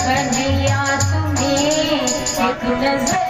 कन्हैया तुम्हें एक नजर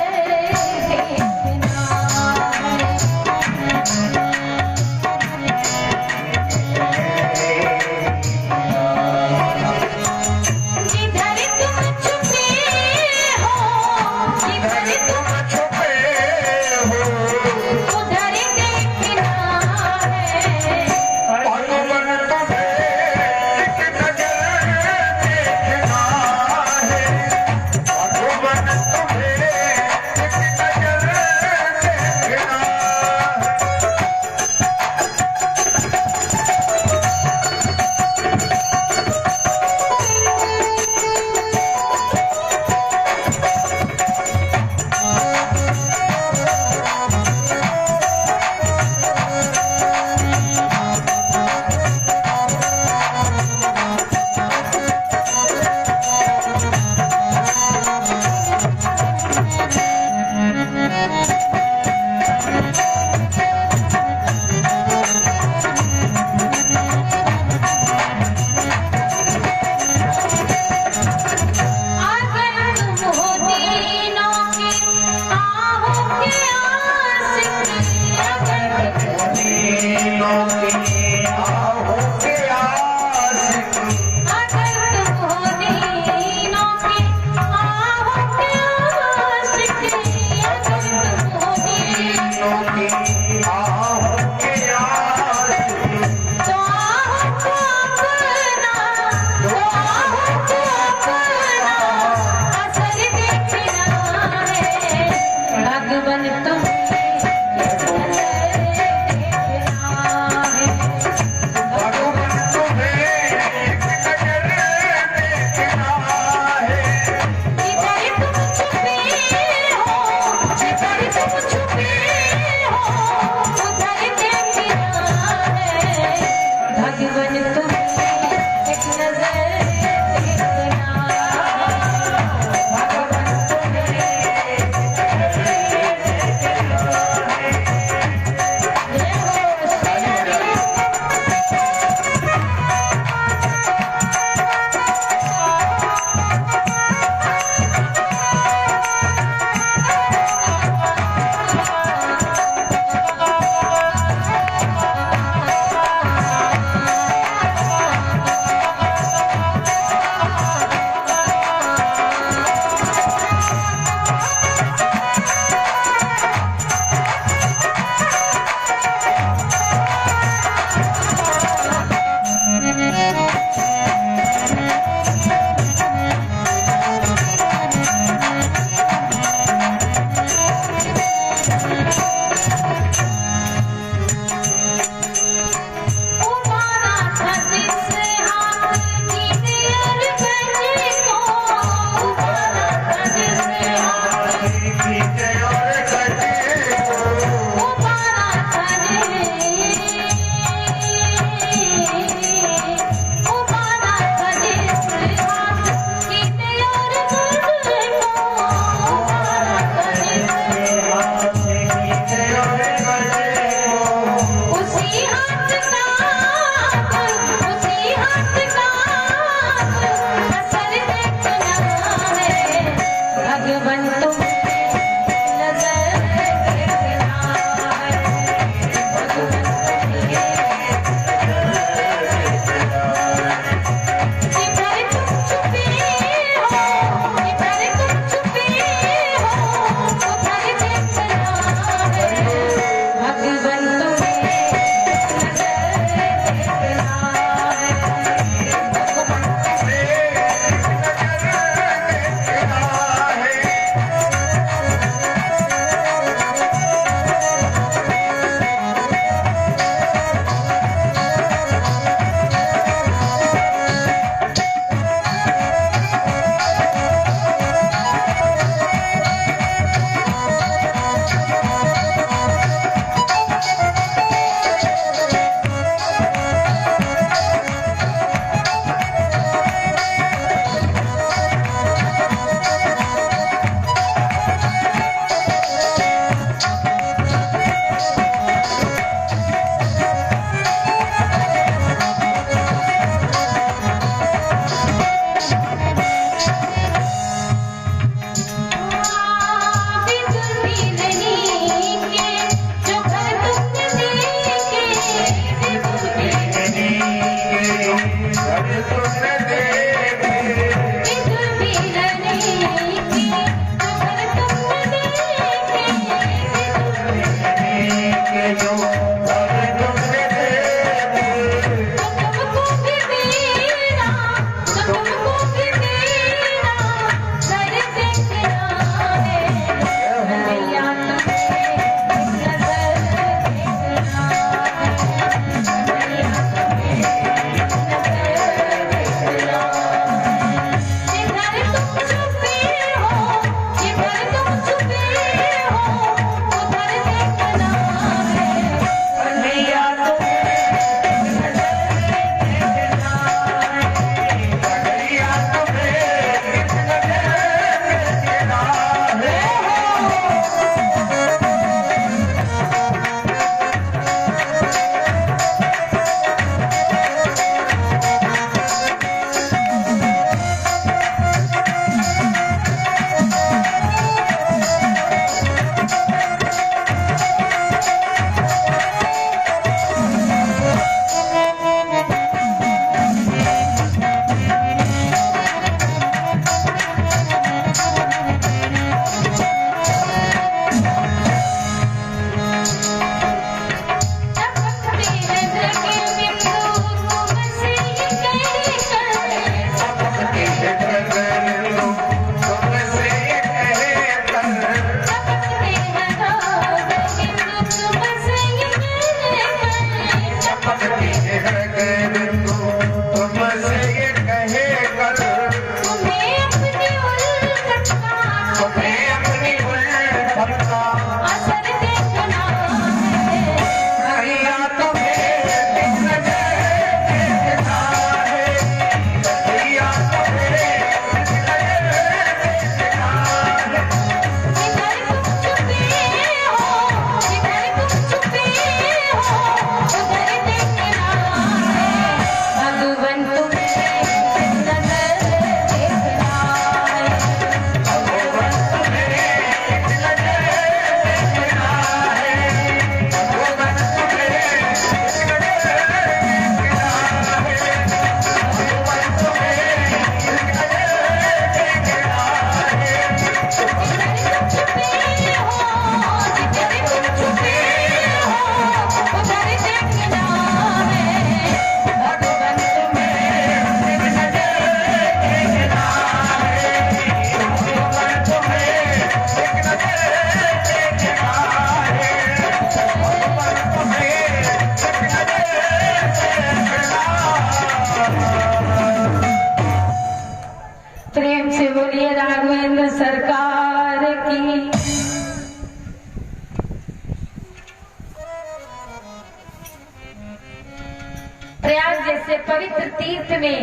पवित्र तीर्थ में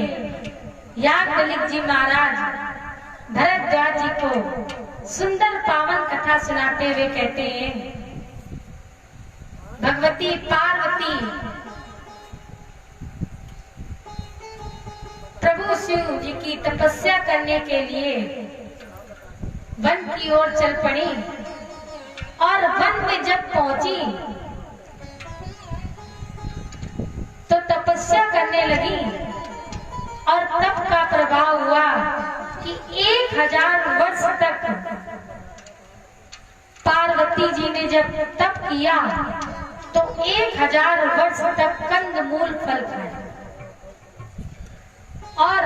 याज्ञवल्क्य जी महाराज भरद्वाज जी को सुंदर पावन कथा सुनाते हुए कहते हैं, भगवती पार्वती प्रभु शिव जी की तपस्या करने के लिए वन की ओर चल पड़ी और वन में जब पहुंची तो तपस्या करने लगी और तप का प्रभाव हुआ कि 1000 वर्ष तक पार्वती जी ने जब तप किया तो 1000 वर्ष तक कंदमूल फल खाए और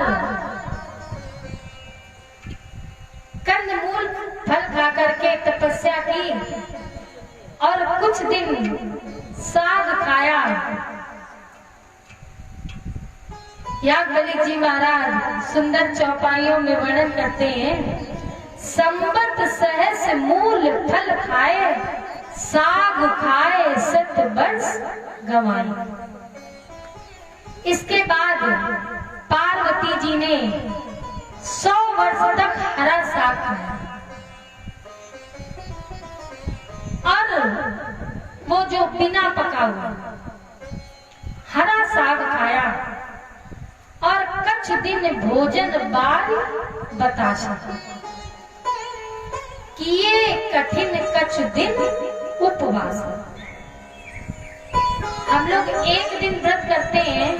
कंदमूल फल खा करके तपस्या की और कुछ दिन साग खाया। याज्ञवल्क्य जी महाराज सुंदर चौपाइयों में वर्णन करते हैं, संबत सहस मूल फल खाए, साग खाए 7 वर्ष गंवाए। इसके बाद पार्वती जी ने 100 वर्ष तक हरा साग खाया और वो जो बिना पका हुआ हरा साग खाया और कुछ दिन भोजन बाद बताशा किए, कठिन कुछ दिन उपवास। हम लोग एक दिन व्रत करते हैं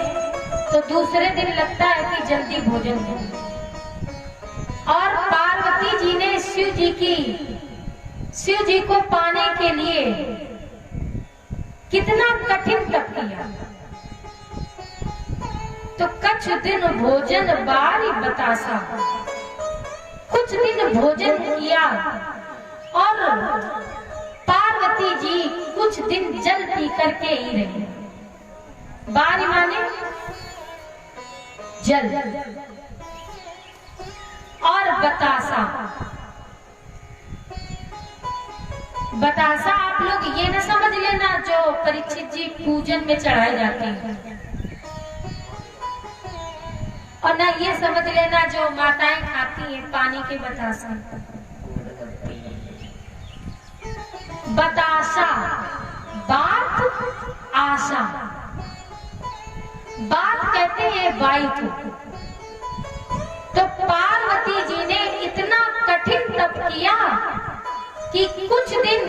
तो दूसरे दिन लगता है कि जल्दी भोजन हो। और पार्वती जी ने शिव जी को पाने के लिए कितना कठिन तप किया। तो कुछ दिन भोजन बारी बतासा, कुछ दिन भोजन किया और पार्वती जी कुछ दिन जल पी करके ही रही। बारी माने जल और बतासा। बतासा आप लोग ये न समझ लेना जो परीक्षित जी पूजन में चढ़ाए जाते हैं, और ना ये समझ लेना जो माताएं खाती हैं पानी के बतासा। बतासा बात आशा, बात कहते हैं वायु को। तो पार्वती जी ने इतना कठिन तप किया कि कुछ दिन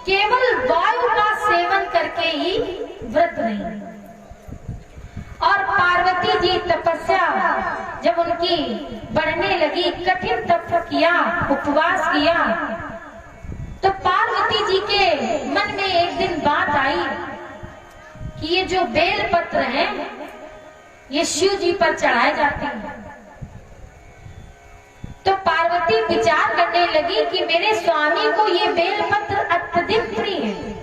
केवल वायु का सेवन करके ही व्रत रही। और पार्वती जी तपस्या जब उनकी बढ़ने लगी, कठिन तप किया, उपवास किया, तो पार्वती जी के मन में एक दिन बात आई कि ये जो बेल पत्र हैं ये शिव जी पर चढ़ाए जाते हैं। तो पार्वती विचार करने लगी कि मेरे स्वामी को ये बेल पत्र अत्यधिक प्रिय है।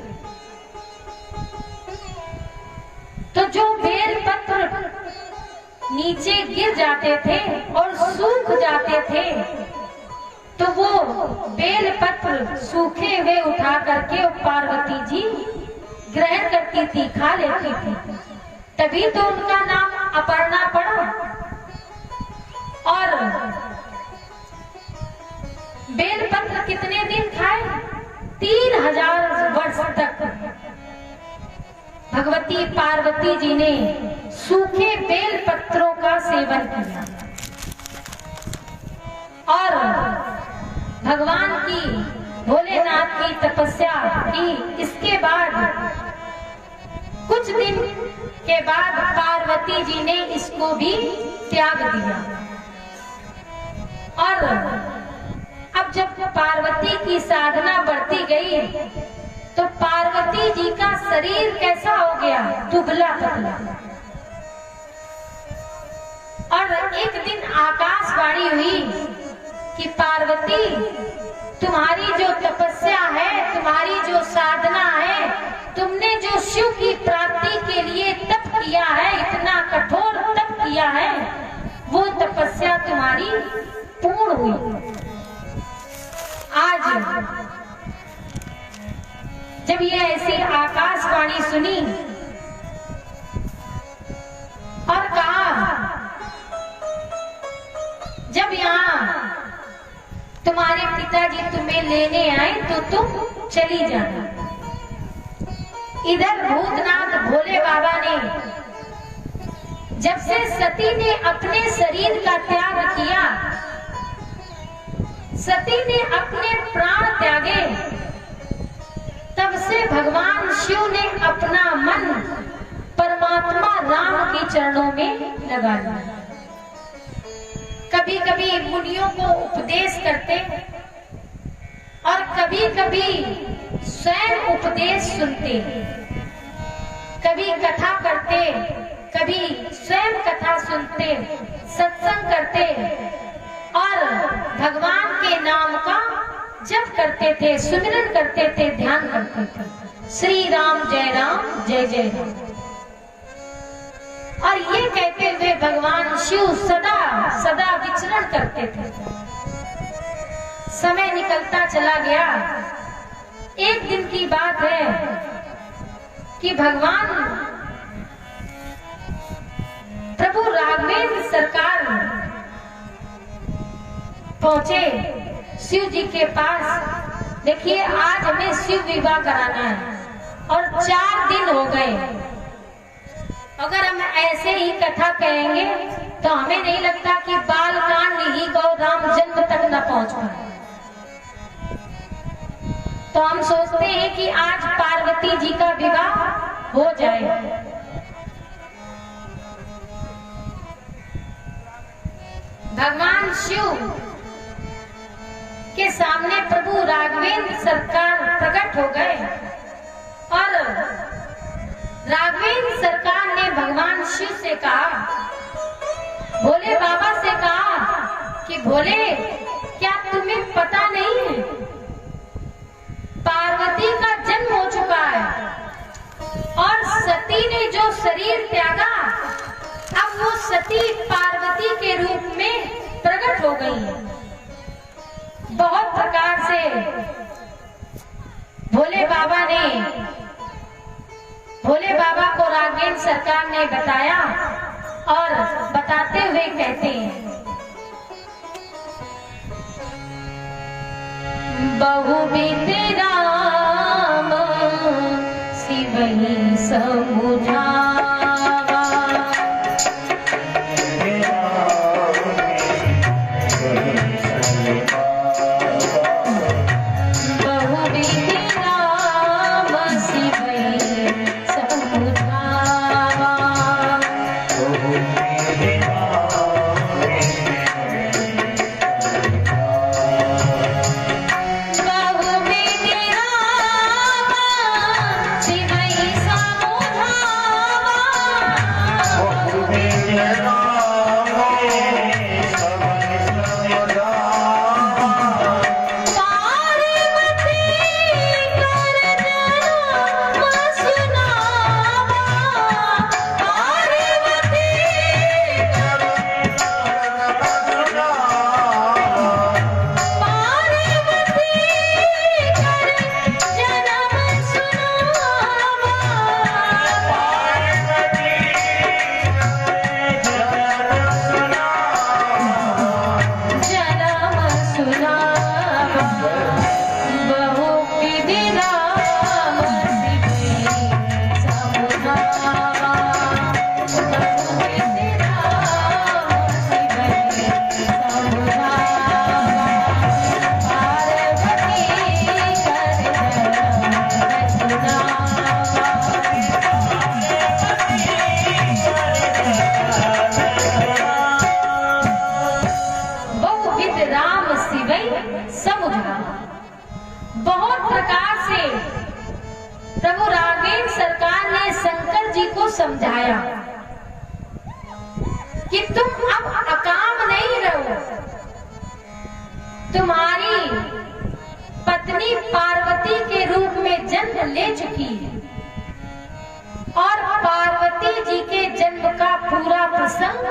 तो जो बेल पत्र नीचे गिर जाते थे और सूख जाते थे, तो वो बेल पत्र सूखे हुए उठा करके पार्वती जी ग्रहण करती थी, खा लेती थी। तभी तो उनका नाम अपर्णा पड़ा। और बेल पत्र कितने दिन खाए? 3000 वर्ष तक भगवती पार्वती जी ने सूखे बेल पत्रों का सेवन किया। और भगवान की, भोलेनाथ की तपस्या की। इसके बाद कुछ दिन के बाद पार्वती जी ने इसको भी त्याग दिया। और अब जब पार्वती की साधना बढ़ती गई तो पार्वती जी का शरीर कैसा हो गया? दुबला पतला। और एक दिन आकाशवाणी हुई कि पार्वती, तुम्हारी जो तपस्या है, तुम्हारी जो साधना है, तुमने जो शिव की प्राप्ति के लिए तप किया है, इतना कठोर तप किया है, वो तपस्या तुम्हारी पूर्ण हुई। आज जब ये ऐसी आकाशवाणी सुनी और पिताजी तुम्हें लेने आए तो तुम चली जाना। इधर भूतनाथ भोले बाबा ने जब से सती ने अपने शरीर का त्याग किया, सती ने अपने प्राण त्यागे, तब से भगवान शिव ने अपना मन परमात्मा राम के चरणों में लगा लिया। कभी कभी मुनियों को उपदेश करते और कभी कभी स्वयं उपदेश सुनते, कभी कथा करते, कभी स्वयं कथा सुनते, सत्संग करते और भगवान के नाम का जप करते थे, सुमिरन करते थे, ध्यान करते थे। श्री राम जय जय राम। और ये कहते हुए भगवान शिव सदा सदा विचरण करते थे। समय निकलता चला गया। एक दिन की बात है कि भगवान प्रभु राघवेंद्र सरकार पहुंचे शिव जी के पास। देखिए, आज हमें शिव विवाह कराना है और 4 दिन हो गए। अगर हम ऐसे ही कथा कहेंगे तो हमें नहीं लगता कि बालकांड ही गौ राम जन्म तक न पहुंच पाए। तो हम सोचते हैं कि आज पार्वती जी का विवाह हो जाए। भगवान शिव के सामने प्रभु राघवेंद्र सरकार प्रकट हो गए और राघवेंद्र सरकार ने भगवान शिव से कहा, भोले बाबा से कहा कि भोले, क्या तुम्हें पता नहीं है पार्वती का जन्म हो चुका है और सती ने जो शरीर त्यागा, अब वो सती पार्वती के रूप में प्रकट हो गई है। बहुत प्रकार से भोले बाबा को राघवेंद्र सरकार ने बताया और बताते हुए कहते हैं, बहुविध राम शिवहि समुझावा, बहुत प्रकार से प्रभु राघवेंद्र सरकार ने शंकर जी को समझाया कि तुम अब अकाम नहीं रहो, तुम्हारी पत्नी पार्वती के रूप में जन्म ले चुकी है और पार्वती जी के जन्म का पूरा प्रसंग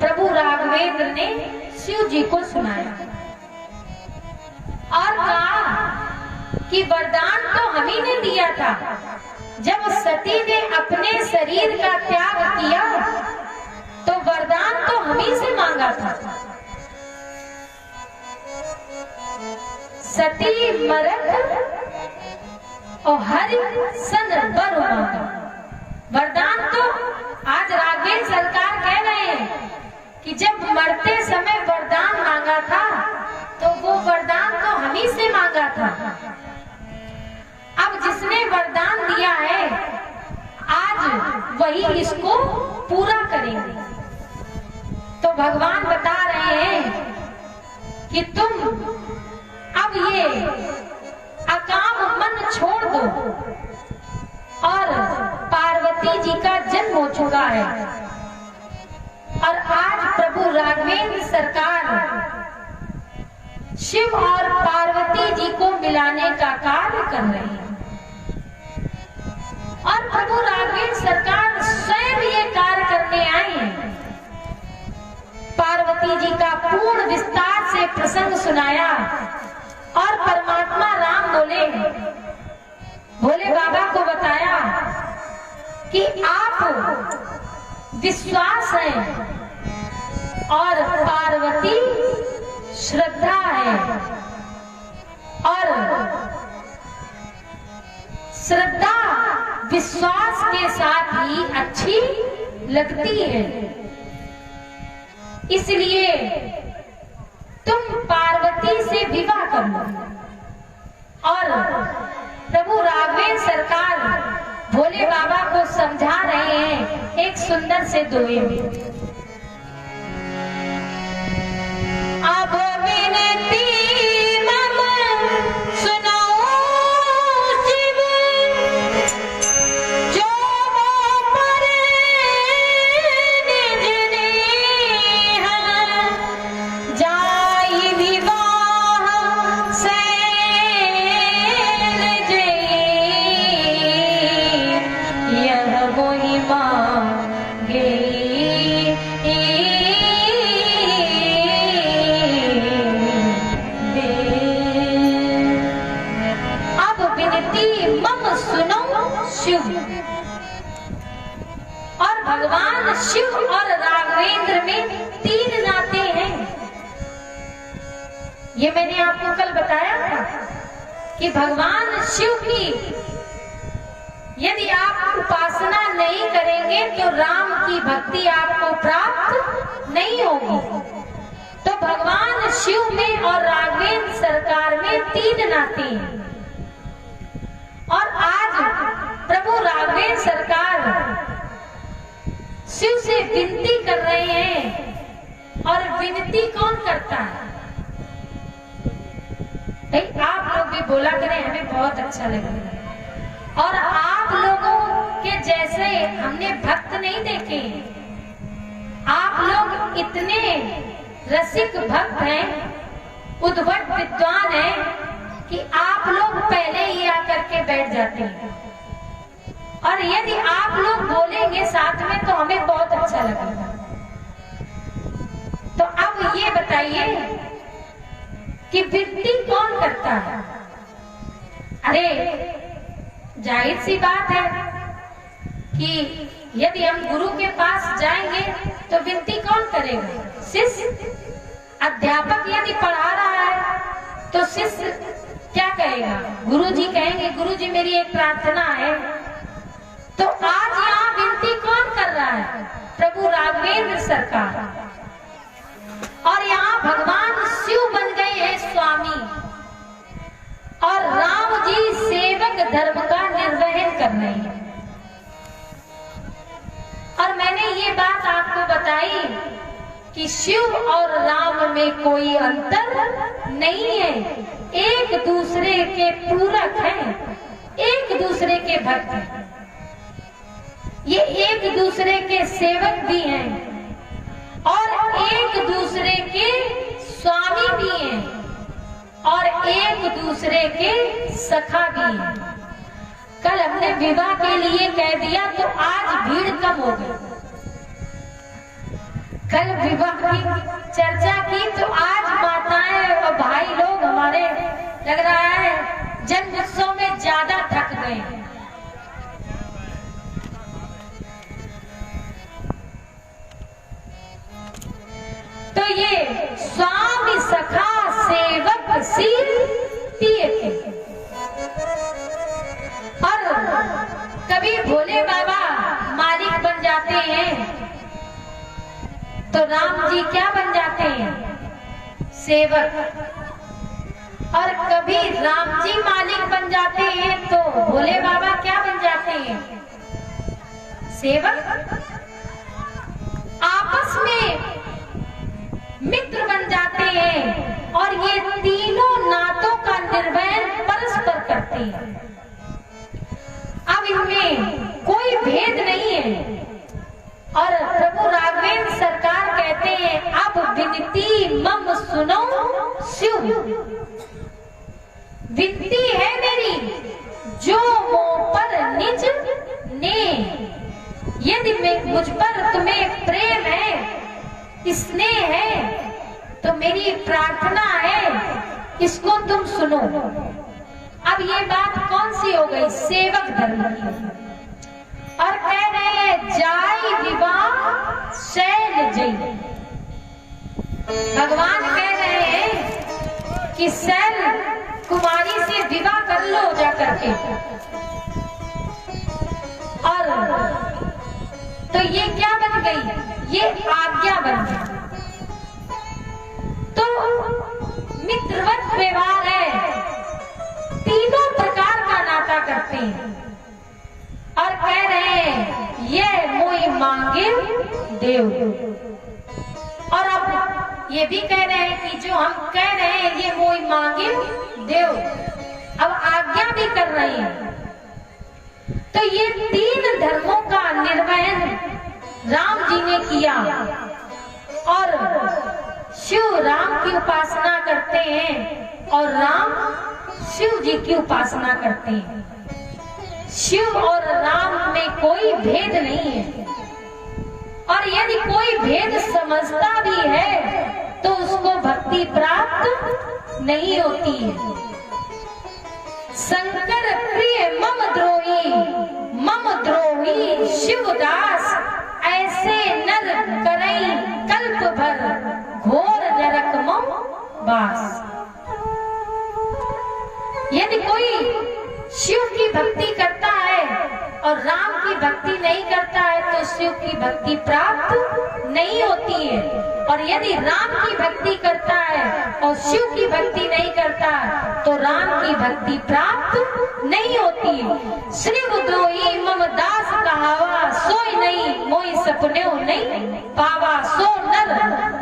प्रभु राघवेंद्र ने शिव जी को सुनाया और कहा कि वरदान तो हम ही ने दिया था। जब सती ने अपने शरीर का त्याग किया तो वरदान तो हम ही से मांगा था। सती मरत और हरि सन बर मांगा। वरदान तो आज राघवेंद्र सरकार कह रहे हैं कि जब मरते समय वरदान मांगा था तो वो वरदान तो हम ही से मांगा था। अब जिसने वरदान दिया है आज वही इसको पूरा करेंगे। तो भगवान बता रहे हैं कि तुम अब ये अकाम मन छोड़ दो और पार्वती जी का जन्म हो चुका है और आज प्रभु राघवेंद्र सरकार शिव और पार्वती जी को मिलाने का कार्य कर रहे हैं और प्रभु राघवेंद्र सरकार स्वयं ये कार्य करने आए हैं। पार्वती जी का पूर्ण विस्तार से प्रसंग सुनाया और परमात्मा राम बोले भोले बाबा को बताया कि आप विश्वास है और पार्वती श्रद्धा है और श्रद्धा विश्वास के साथ ही अच्छी लगती है। इसलिए तुम पार्वती से विवाह कर लो। और प्रभु राघवेंद्र सरकार भोले बाबा को समझा रहे हैं एक सुंदर से दोहे में। अब विनती मम सुनो शिव, जो पर निज नेह, जाई विवाह सैल जई, यह मोहि मांगे। शिव और भगवान शिव और राघवेंद्र में 3 नाते हैं। ये मैंने आपको कल बताया था कि भगवान शिव की यदि आप उपासना नहीं करेंगे तो राम की भक्ति आपको प्राप्त नहीं होगी। तो भगवान शिव में और राघवेंद्र सरकार में 3 नाते हैं। और आज प्रभु राघवेंद्र सरकार शिव से विनती कर रहे हैं। और विनती कौन करता है? भाई आप लोग भी बोला करें, हमें बहुत अच्छा लगेगा। और आप लोगों के जैसे हमने भक्त नहीं देखे। आप लोग इतने रसिक भक्त हैं, उद्भट विद्वान हैं कि आप लोग पहले ही आकर के बैठ जाते हैं। और यदि आप लोग बोलेंगे साथ में तो हमें बहुत अच्छा लगेगा। तो अब ये बताइए कि विनती कौन करता है? अरे जाहिर सी बात है कि यदि हम गुरु के पास जाएंगे तो विनती कौन करेगा? शिष्य। अध्यापक यदि पढ़ा रहा है तो शिष्य क्या कहेगा? गुरु जी कहेंगे गुरु जी मेरी एक प्रार्थना है। तो आज यहाँ विनती कौन कर रहा है? प्रभु राघवेंद्र सरकार। और यहाँ भगवान शिव बन गए हैं स्वामी और राम जी सेवक धर्म का निर्वहन कर रहे हैं। और मैंने ये बात आपको बताई कि शिव और राम में कोई अंतर नहीं है, एक दूसरे के पूरक हैं, एक दूसरे के भक्त हैं। ये एक दूसरे के सेवक भी हैं और एक दूसरे के स्वामी भी हैं और एक दूसरे के सखा भी हैं। कल हमने विवाह के लिए कह दिया तो आज भीड़ कम हो गई। कल विवाह की चर्चा की तो आज माताएं और भाई लोग हमारे लग रहा है जन्म उत्सव में ज्यादा थक गए। तो ये स्वामी सखा सेवक शील कभी भोले बाबा मालिक बन जाते हैं तो राम जी क्या बन जाते हैं? सेवक। और कभी राम जी मालिक बन जाते हैं तो भोले बाबा क्या बन जाते हैं? सेवक। आपस में मित्र बन जाते हैं और ये तीनों नातों का निर्वहन परस्पर करते हैं। अब इनमें कोई भेद नहीं है। और प्रभु राघवेंद्र सरकार कहते हैं, अब विनती मम सुनो शिव। विनती है मेरी जो मुंह पर निज ने। यदि मुझ पर तुम्हें प्रेम है, स्नेह है, तो मेरी प्रार्थना है, इसको तुम सुनो। अब ये बात कौन सी हो गई? सेवक धर्म की। और कह रहे हैं जाई विवाह शैल जई। भगवान कह रहे हैं कि शैल कुमारी से विवाह कर लो जा करके। और तो ये क्या बन गई? ये आज्ञा बन गई। तो मित्रवत व्यवहार है, तीनों प्रकार का नाता करते हैं। और कह रहे हैं ये मोई मांगे देव। और अब ये भी कह रहे हैं कि जो हम कह रहे हैं ये मोई मांगे देव, अब आज्ञा भी कर रहे हैं। तो ये तीन धर्मों का निर्वहन राम जी ने किया। और शिव राम की उपासना करते हैं और राम शिव जी की उपासना करते हैं। शिव और राम में कोई भेद नहीं है। और यदि कोई भेद समझता भी है तो उसको भक्ति प्राप्त नहीं होती है। शंकर प्रिय मम द्रोही शिवदास, ऐसे नर करई कल्प भर, घोर नरक मम वास। यदि कोई शिव की भक्ति करता है और राम की भक्ति नहीं करता है तो शिव की भक्ति प्राप्त नहीं होती है। और यदि राम की भक्ति करता है और शिव की भक्ति नहीं करता तो राम की भक्ति प्राप्त नहीं होती है। श्रीद्रोही मम दास कहावा, सोई नहीं मोई सपन्यों नहीं पावा, सो नर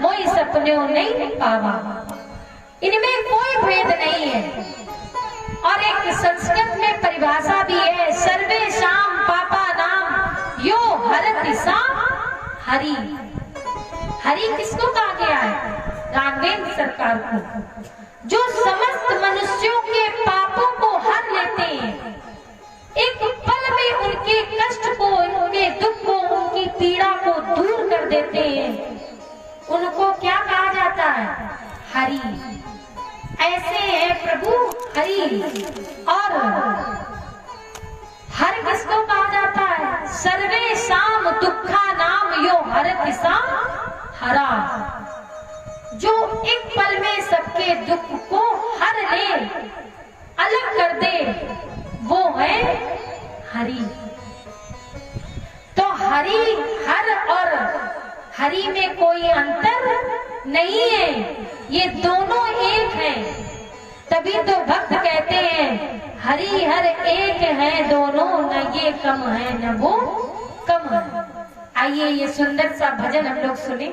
मोई सपन्यों नहीं पावा। इनमें कोई भेद नहीं है। और एक संस्कृत में परिभाषा भी है, सर्वेषां पापा नाम यो हरति सा हरि। हरि किसको कहा गया है? राघवेंद्र सरकार को। जो समस्त मनुष्यों के पापों को हर लेते हैं, एक पल में उनके कष्ट को, उनके दुख को, उनकी पीड़ा को दूर कर देते हैं, उनको क्या कहा जाता है? हरि। ऐसे है प्रभु हरि। और हर किसको कहा जाता है? सर्वेषां दुखा नाम यो हरति सा हरा। जो एक पल में सबके दुख को हर ले, अलग कर दे, वो है हरि। तो हरि, हर और हरि में कोई अंतर नहीं है, ये दोनों एक हैं। तभी तो भक्त कहते हैं हरि हर एक है दोनों, न ये कम है न वो कम है। आइए ये सुंदर सा भजन हम लोग सुने।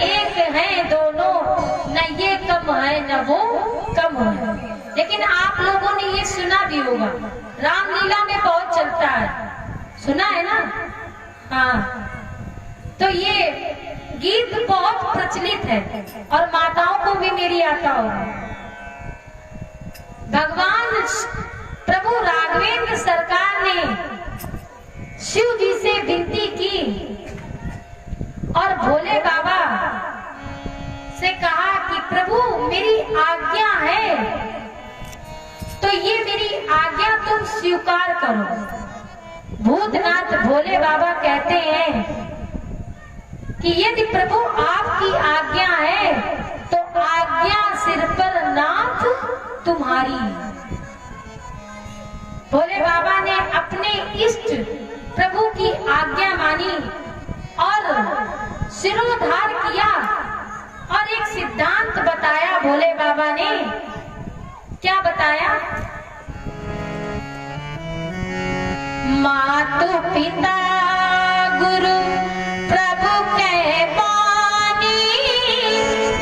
एक हैं दोनों, न ये कम है न वो कम है। लेकिन आप लोगों ने ये सुना भी होगा, रामलीला में बहुत चलता है, सुना है ना? हाँ, तो ये गीत बहुत प्रचलित है और माताओं को भी मेरी आता होगा। भगवान प्रभु राघवेंद्र सरकार ने शिव जी से विनती की और भोले बाबा से कहा कि प्रभु मेरी आज्ञा है, तो ये मेरी आज्ञा तुम स्वीकार करो। भूतनाथ भोले बाबा कहते हैं कि यदि प्रभु आपकी आज्ञा है तो आज्ञा सिर पर नाथ तुम्हारी। भोले बाबा ने अपने इष्ट प्रभु की आज्ञा मानी और सिरोधार किया और एक सिद्धांत बताया। भोले बाबा ने क्या बताया? मातु पिता गुरु प्रभु के बानी,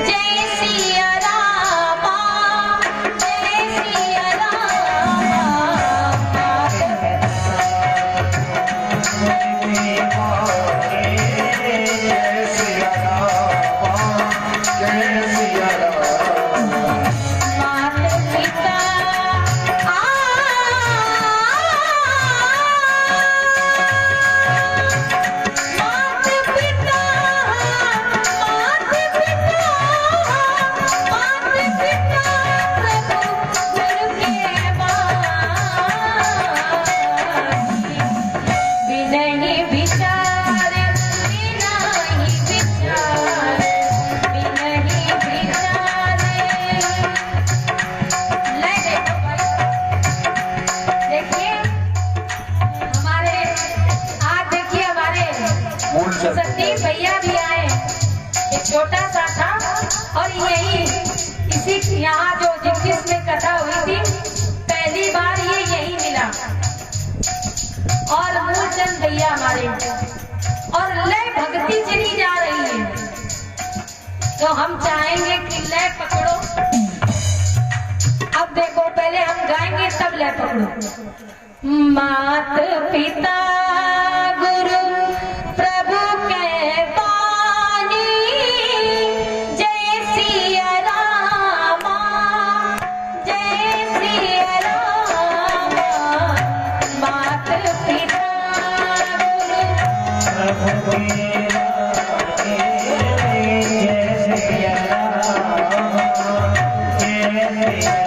जय सिया रामा, जय सिया रामा। संदीप भैया भी आए, एक छोटा सा था और यही इसी यहाँ जो जिसमें कथा हुई थी पहली बार ये यही मिला। और मूलचंद भैया हमारे, और लय भक्ति चली जा रही है, तो हम चाहेंगे कि लय पकड़ो। अब देखो, पहले हम गाएंगे तब लय पकड़ो। मात पिता गुरु प्रभु के बानी, जय सिया रामा, जय सिया रामा। मात पिता गुरु जय सिया रामा, जय सिया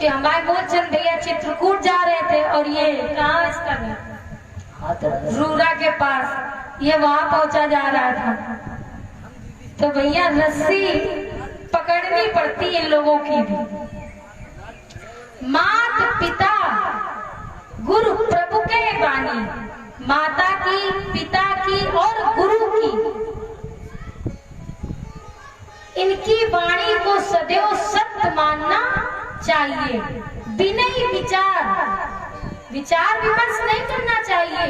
हमारे मूलचंद भैया चित्रकूट जा रहे थे और ये कहाँ इसका घर रूरा के पास, ये वहां पहुंचा जा रहा था। तो भैया रस्सी पकड़नी पड़ती है लोगों की भी। मात पिता गुरु प्रभु के बानी, माता की, पिता की और गुरु की, इनकी वाणी को सदैव सत्य मानना चाहिए। विनय विचार, विचार विमर्श नहीं करना चाहिए।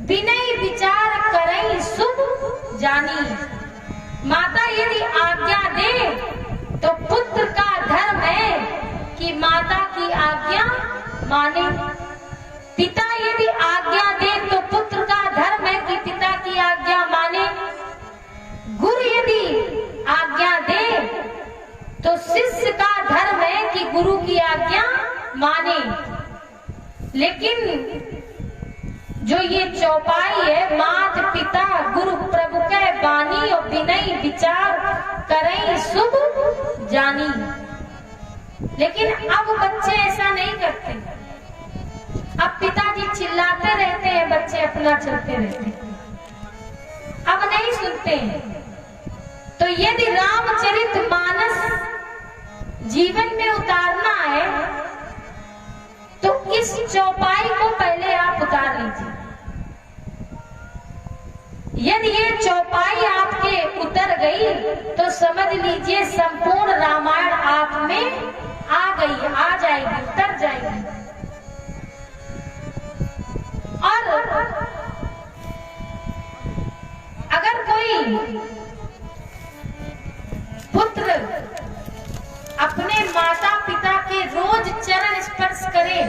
विनय विचार करें शुभ जानी। माता यदि आज्ञा दे तो पुत्र का धर्म है कि माता की आज्ञा माने। पिता यदि आज्ञा दे तो पुत्र का धर्म है कि पिता की आज्ञा माने। गुरु यदि आज्ञा दे तो शिष्य का धर्म है कि गुरु की आज्ञा माने। लेकिन जो ये चौपाई है, मात पिता गुरु प्रभु के बानी और विनय विचार करें शुभ जानी। लेकिन अब बच्चे ऐसा नहीं करते। अब पिताजी चिल्लाते रहते हैं, बच्चे अपना चलते रहते हैं, अब नहीं सुनते हैं। तो यदि रामचरितमानस जीवन में उतारना है तो इस चौपाई को पहले आप उतार लीजिए। यदि ये चौपाई आपके उतर गई तो समझ लीजिए संपूर्ण रामायण आप में आ गई, आ जाएगी, उतर जाएगी। और अगर कोई पुत्र अपने माता पिता के रोज चरण स्पर्श करे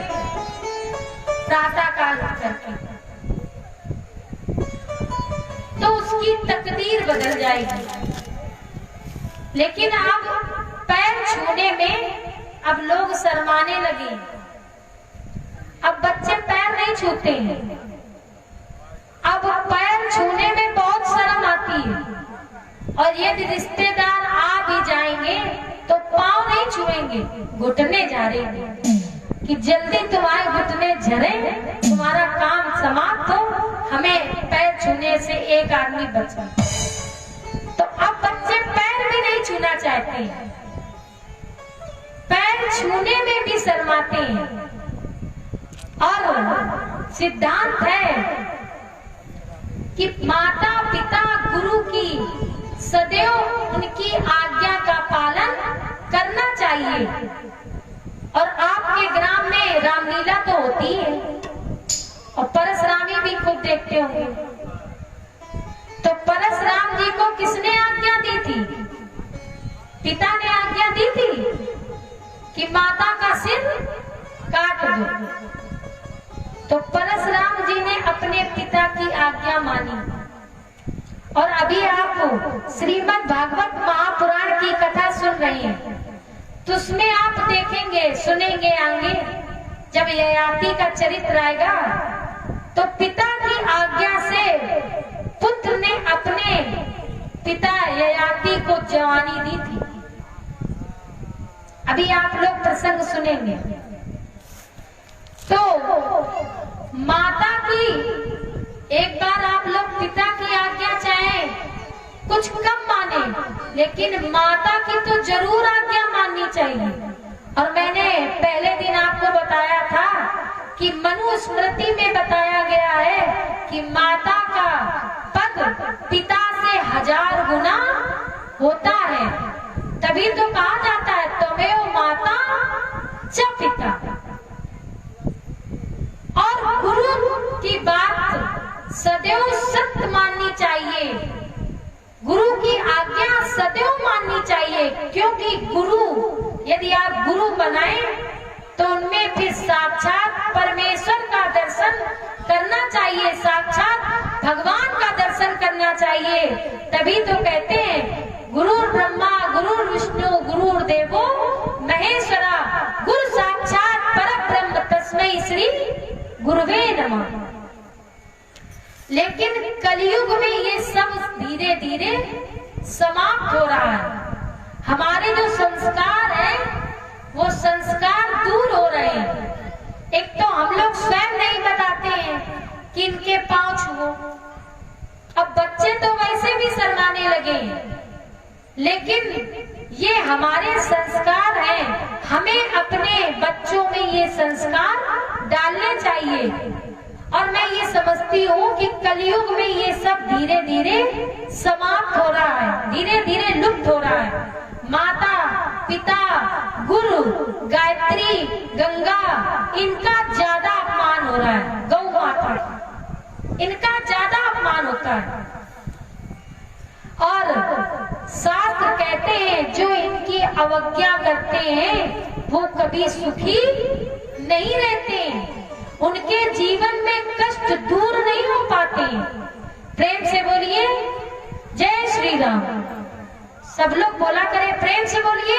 प्रातः काल करके, तो उसकी तकदीर बदल जाएगी। लेकिन अब पैर छूने में अब लोग शर्माने लगे। अब बच्चे पैर नहीं छूते हैं, अब पैर छूने में बहुत शर्म आती है। और यदि रिश्तेदार आ भी जाएंगे तो पांव नहीं छुएंगे, घुटने झाड़ेंगे कि जल्दी तुम्हारे घुटने झरे, तुम्हारा काम समाप्त हो, हमें पैर छूने से एक आदमी बचा। तो अब बच्चे पैर भी नहीं छूना चाहते हैं, पैर छूने में भी शर्माते हैं। और सिद्धांत है कि माता पिता गुरु की सदैव उनकी आज्ञा का पालन करना चाहिए। और आपके ग्राम में रामलीला तो होती है और परशुरामी भी खूब देखते होंगे। तो परशुराम जी को किसने आज्ञा दी थी? पिता ने आज्ञा दी थी कि माता का सिर काट दो। तो परशुराम जी ने अपने पिता की आज्ञा मानी। और अभी आप श्रीमद् भागवत महापुराण की कथा सुन रही हैं, तो उसमें आप देखेंगे, सुनेंगे आगे जब ययाति का चरित्र आएगा तो पिता की आज्ञा से पुत्र ने अपने पिता ययाति को जवानी दी थी। अभी आप लोग प्रसंग सुनेंगे। तो माता की एक बार आप लोग पिता की आज्ञा चाहे कुछ कम माने, लेकिन माता की तो जरूर आज्ञा माननी चाहिए। और मैंने पहले दिन आपको बताया था कि मनुस्मृति में बताया गया है कि माता का पद पिता से 1000 गुना होता है। तभी तो कहा जाता है त्वमेव माता च पिता। और गुरु की बात सदैव सत्य माननी चाहिए, गुरु की आज्ञा सदैव माननी चाहिए। क्योंकि गुरु यदि आप गुरु बनाए तो उनमें फिर साक्षात परमेश्वर का दर्शन करना चाहिए, साक्षात भगवान का दर्शन करना चाहिए। तभी तो कहते हैं गुरुर् ब्रह्मा गुरुर् विष्णु गुरुर्देवो महेश्वरा, गुरु साक्षात परब्रह्म तस्मै श्री गुरुवे नमः। लेकिन कलयुग में ये सब धीरे धीरे समाप्त हो रहा है। हमारे जो संस्कार हैं वो संस्कार दूर हो रहे हैं। एक तो हम लोग स्वयं नहीं बताते हैं कि इनके पांव छुओ। अब बच्चे तो वैसे भी शर्माने लगे हैं, लेकिन ये हमारे संस्कार हैं, हमें अपने बच्चों में ये संस्कार डालने चाहिए। और मैं ये समझती हूँ कि कलयुग में ये सब धीरे धीरे समाप्त हो रहा है, धीरे धीरे लुप्त हो रहा है। माता पिता गुरु गायत्री गंगा इनका ज्यादा अपमान हो रहा है, गौ माता इनका ज्यादा अपमान होता है। और शास्त्र कहते हैं जो इनकी अवज्ञा करते हैं वो कभी सुखी नहीं रहते, उनके जीवन में कष्ट दूर नहीं हो पाते। प्रेम से बोलिए जय श्री राम। सब लोग बोला करें, प्रेम से बोलिए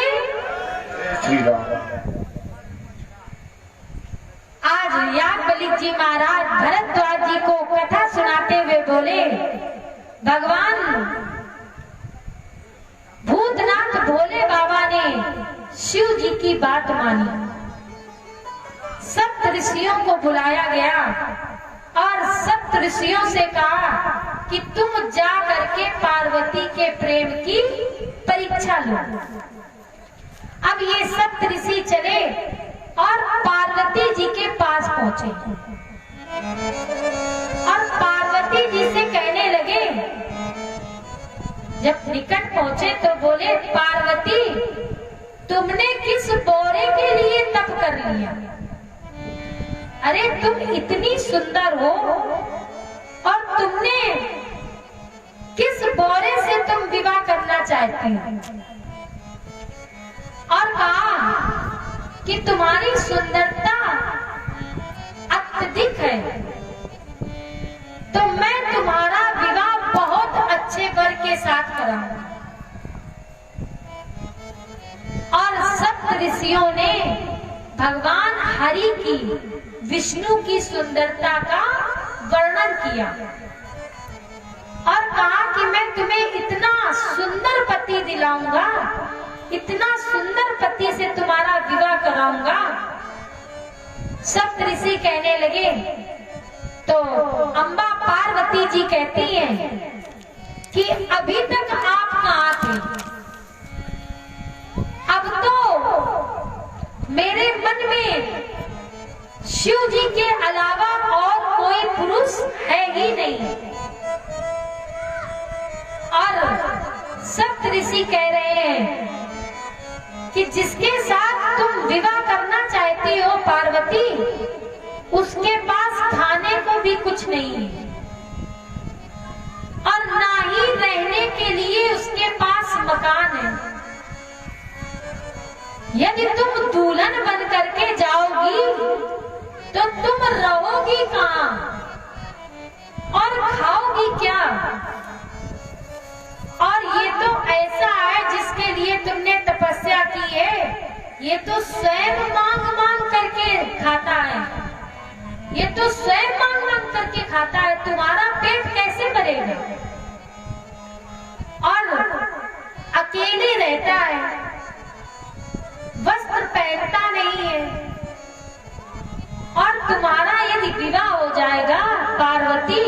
श्री राम। आज याज्ञवल्क्य जी महाराज भरद्वाज जी को कथा सुनाते हुए बोले, भगवान भूतनाथ भोले बाबा ने शिव जी की बात मानी। सप्त ऋषियों को बुलाया गया और सप्त ऋषियों से कहा कि तुम जा करके पार्वती के प्रेम की परीक्षा लो। अब ये सप्त ऋषि चले और पार्वती जी के पास पहुंचे और पार्वती जी से कहने लगे, जब निकट पहुंचे तो बोले, पार्वती तुमने किस बोरे के लिए तप कर लिया? अरे तुम इतनी सुंदर हो और तुमने किस बोरे से तुम विवाह करना चाहती हो? और कहा कि तुम्हारी सुंदरता अत्यधिक है, तो मैं तुम्हारा विवाह बहुत अच्छे वर के साथ कराऊंगा। और सप्त ऋषियों ने भगवान हरि की, विष्णु की सुंदरता का वर्णन किया और कहा कि मैं तुम्हें इतना सुंदर पति दिलाऊंगा, इतना सुंदर पति से तुम्हारा विवाह कराऊंगा। सप्त ऋषि कहने लगे, तो अम्बा पार्वती जी कहती हैं कि अभी तक आप कहाँ थे? अब तो मेरे मन में शिव जी के अलावा और कोई पुरुष है ही नहीं। और सप्त ऋषि कह रहे हैं कि जिसके साथ तुम विवाह करना चाहती हो पार्वती, उसके पास खाने को भी कुछ नहीं है और ना ही रहने के लिए उसके पास मकान है। यदि तुम दुल्हन बन करके जाओगी तो तुम रहोगी कहाँ और खाओगी क्या? और ये तो ऐसा है जिसके लिए तुमने तपस्या की है, ये तो स्वयं मांग मांग करके खाता है, ये तो स्वयं मांग मांग करके खाता है, तुम्हारा पेट कैसे भरेगा? और अकेले रहता है, वस्त्र पहनता नहीं है, और तुम्हारा यदि विवाह हो जाएगा पार्वती,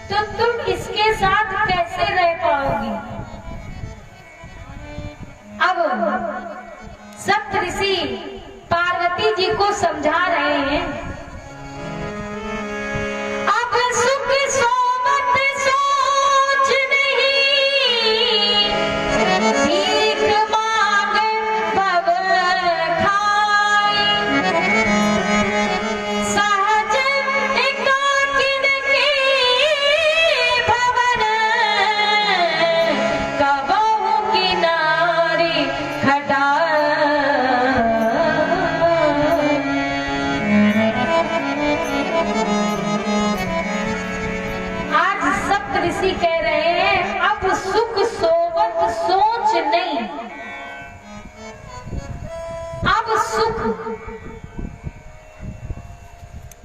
तो तुम इसके साथ कैसे रह पाओगी? अब सप्त ऋषि पार्वती जी को समझा रहे हैं, अब सुख सोवत सोच नहीं, भीख मांग भव खाई, सहज एकाकिन के भवन, कबहु किनारे खटाई। आज सप्त ऋषि कह रहे हैं, अब सुख सोवत सोच नहीं, अब सुख।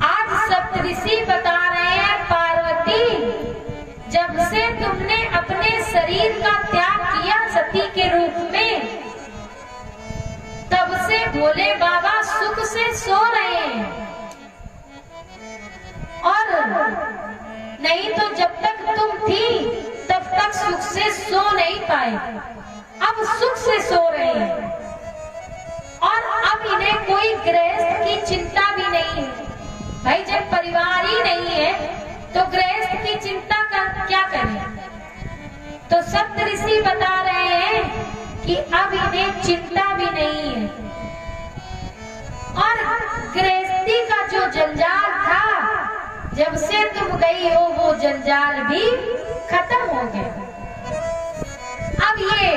आज सप्त ऋषि बता रहे हैं, पार्वती जब से तुमने अपने शरीर का त्याग किया सती के रूप में, तब से भोले बाबा सुख से सो रहे हैं। और नहीं तो जब तक तुम थी तब तक सुख से सो नहीं पाए, अब सुख से सो रहे हैं। और अब इन्हें कोई गृहस्थ की चिंता भी नहीं है। भाई जब परिवार ही नहीं है तो गृहस्थ की चिंता कर क्या करें? तो सप्त ऋषि बता रहे हैं कि अब इन्हें चिंता भी नहीं है और गृहस्थी का जो जंजाल था, जब से तुम गई हो वो जंजाल भी खत्म हो गया। अब ये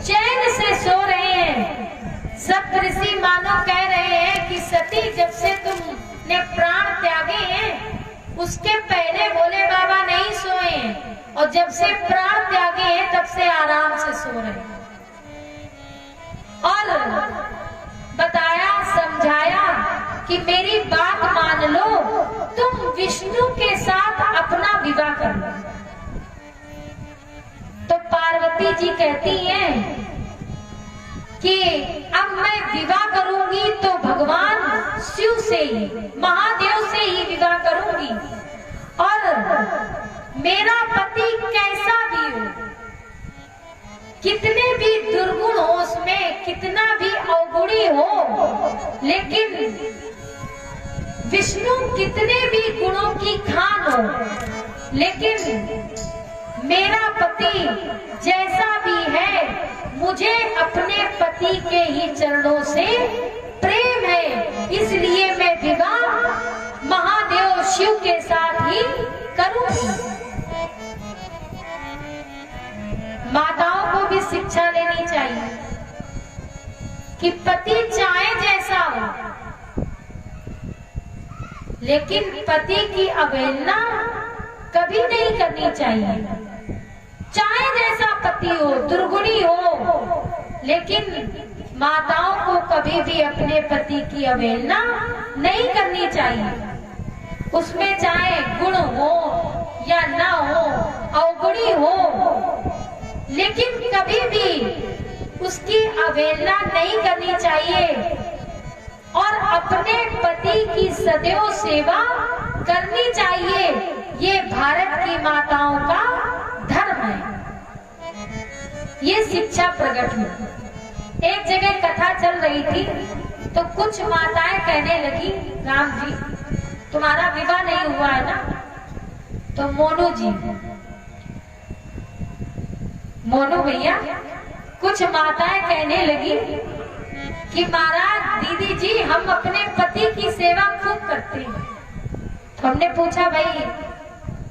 चैन से सो रहे हैं। सब ऋषि मानो कह रहे हैं कि सती जब से तुमने प्राण त्यागे हैं उसके पहले भोले बाबा नहीं सोए हैं, और जब से प्राण त्यागे हैं तब से आराम से सो रहे हैं। और बताया समझाया कि मेरी बात मान लो, तुम विष्णु के साथ अपना विवाह कर लो। तो पार्वती जी कहती हैं कि अब मैं विवाह करूंगी तो भगवान शिव से ही, महादेव से ही विवाह करूंगी, और मेरा पति कैसा भी हो, कितने भी दुर्गुण हो उसमें, कितना भी अवगुणी हो, लेकिन विष्णु कितने भी गुणों की खान हो, लेकिन मेरा पति जैसा भी है मुझे अपने पति के ही चरणों से प्रेम है, इसलिए मैं विवाह महादेव शिव के साथ ही करूंगी। माताओं को भी शिक्षा लेनी चाहिए कि पति चाहे जैसा हो, लेकिन पति की अवहेलना कभी नहीं करनी चाहिए। चाहे जैसा पति हो, दुर्गुणी हो, लेकिन माताओं को कभी भी अपने पति की अवहेलना नहीं करनी चाहिए। उसमें चाहे गुण हो या ना हो, अवगुणी हो, लेकिन कभी भी उसकी अवहेलना नहीं करनी चाहिए और अपने पति की सदैव सेवा करनी चाहिए। ये भारत की माताओं का धर्म है, ये शिक्षा प्रकट हुई। एक जगह कथा चल रही थी तो कुछ माताएं कहने लगी, राम जी तुम्हारा विवाह नहीं हुआ है ना? तो मोनू भैया कुछ माताएं कहने लगी कि महाराज दीदी जी हम अपने पति की सेवा खूब करते हैं। तो हमने पूछा भाई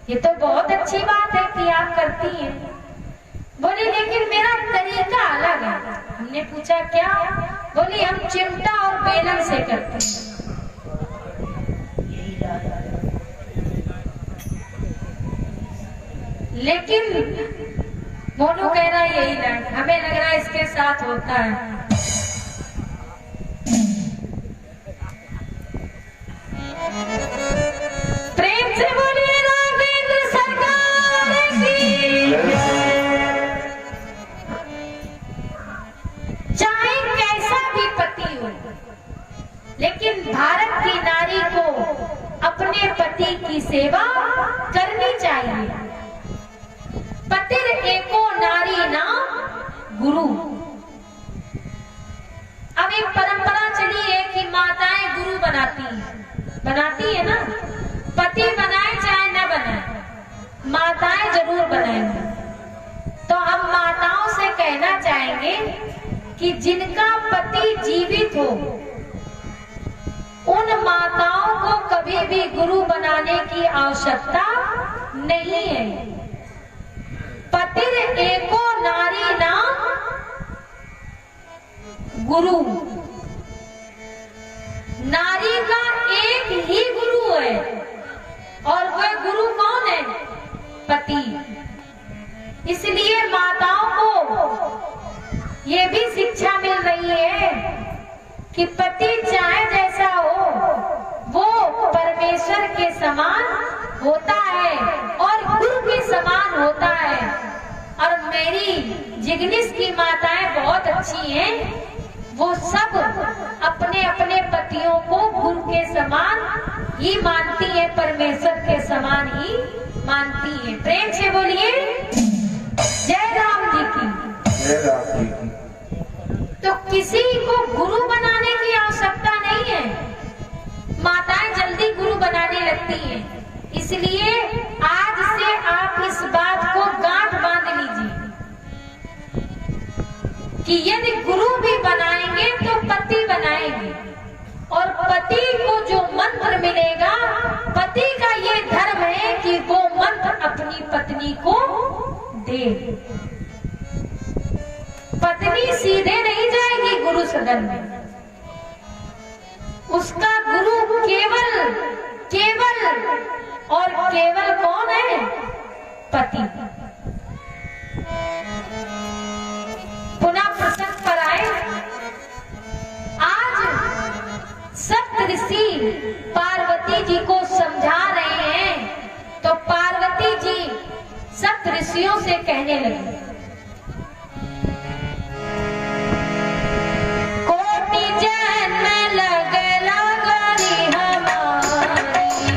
ये तो बहुत अच्छी बात है कि आप करती हैं। बोली लेकिन मेरा तरीका अलग है। हमने पूछा क्या? बोली हम चिमटा और बेलन से करते हैं। लेकिन मोनू कह रहा है यही लग, हमें लग रहा है इसके साथ होता है। प्रेम से बोलिए राघवेंद्र सरकार की। चाहे कैसा भी पति हो, लेकिन भारत की नारी को अपने पति की सेवा करनी चाहिए। पतिर एको नारी ना गुरु। अब एक परंपरा चली है कि माताएं गुरु बनाती है ना। पति बनाए चाहे न बनाए, माताएं जरूर बनाएंगी। तो हम माताओं से कहना चाहेंगे कि जिनका पति जीवित हो उन माताओं को कभी भी गुरु बनाने की आवश्यकता नहीं है। पतिर एको नारी ना गुरु। नारी का एक ही गुरु है और वह गुरु कौन है? पति। इसलिए माताओं को ये भी शिक्षा मिल रही है कि पति चाहे जैसा हो वो परमेश्वर के समान होता है और गुरु के समान होता है। और मेरी जिग्निस की माताएं बहुत अच्छी हैं, वो सब अपने अपने पतियों को गुरु के समान ही मानती है, परमेश्वर के समान ही मानती है। प्रेम से बोलिए जय राम जी की। जय राम जी की। तो किसी को गुरु बनाने की आवश्यकता नहीं है। माताएं जल्दी गुरु बनाने लगती हैं। इसलिए आज से आप इस बात को गांठ बांध लीजिए कि यदि गुरु भी बनाएंगे तो पति बनाएंगे, और पति को जो मंत्र मिलेगा, पति का ये धर्म है कि वो मंत्र अपनी पत्नी को दे। पत्नी सीधे नहीं जाएगी गुरु सदन में। उसका गुरु केवल केवल और केवल कौन है? पति। पुनः प्रसंग पर आए। आज सप्तऋषि पार्वती जी को समझा रहे हैं, तो पार्वती जी सप्तऋषियों से कहने लगी, कोटि जन्म लग लगरी हमारी,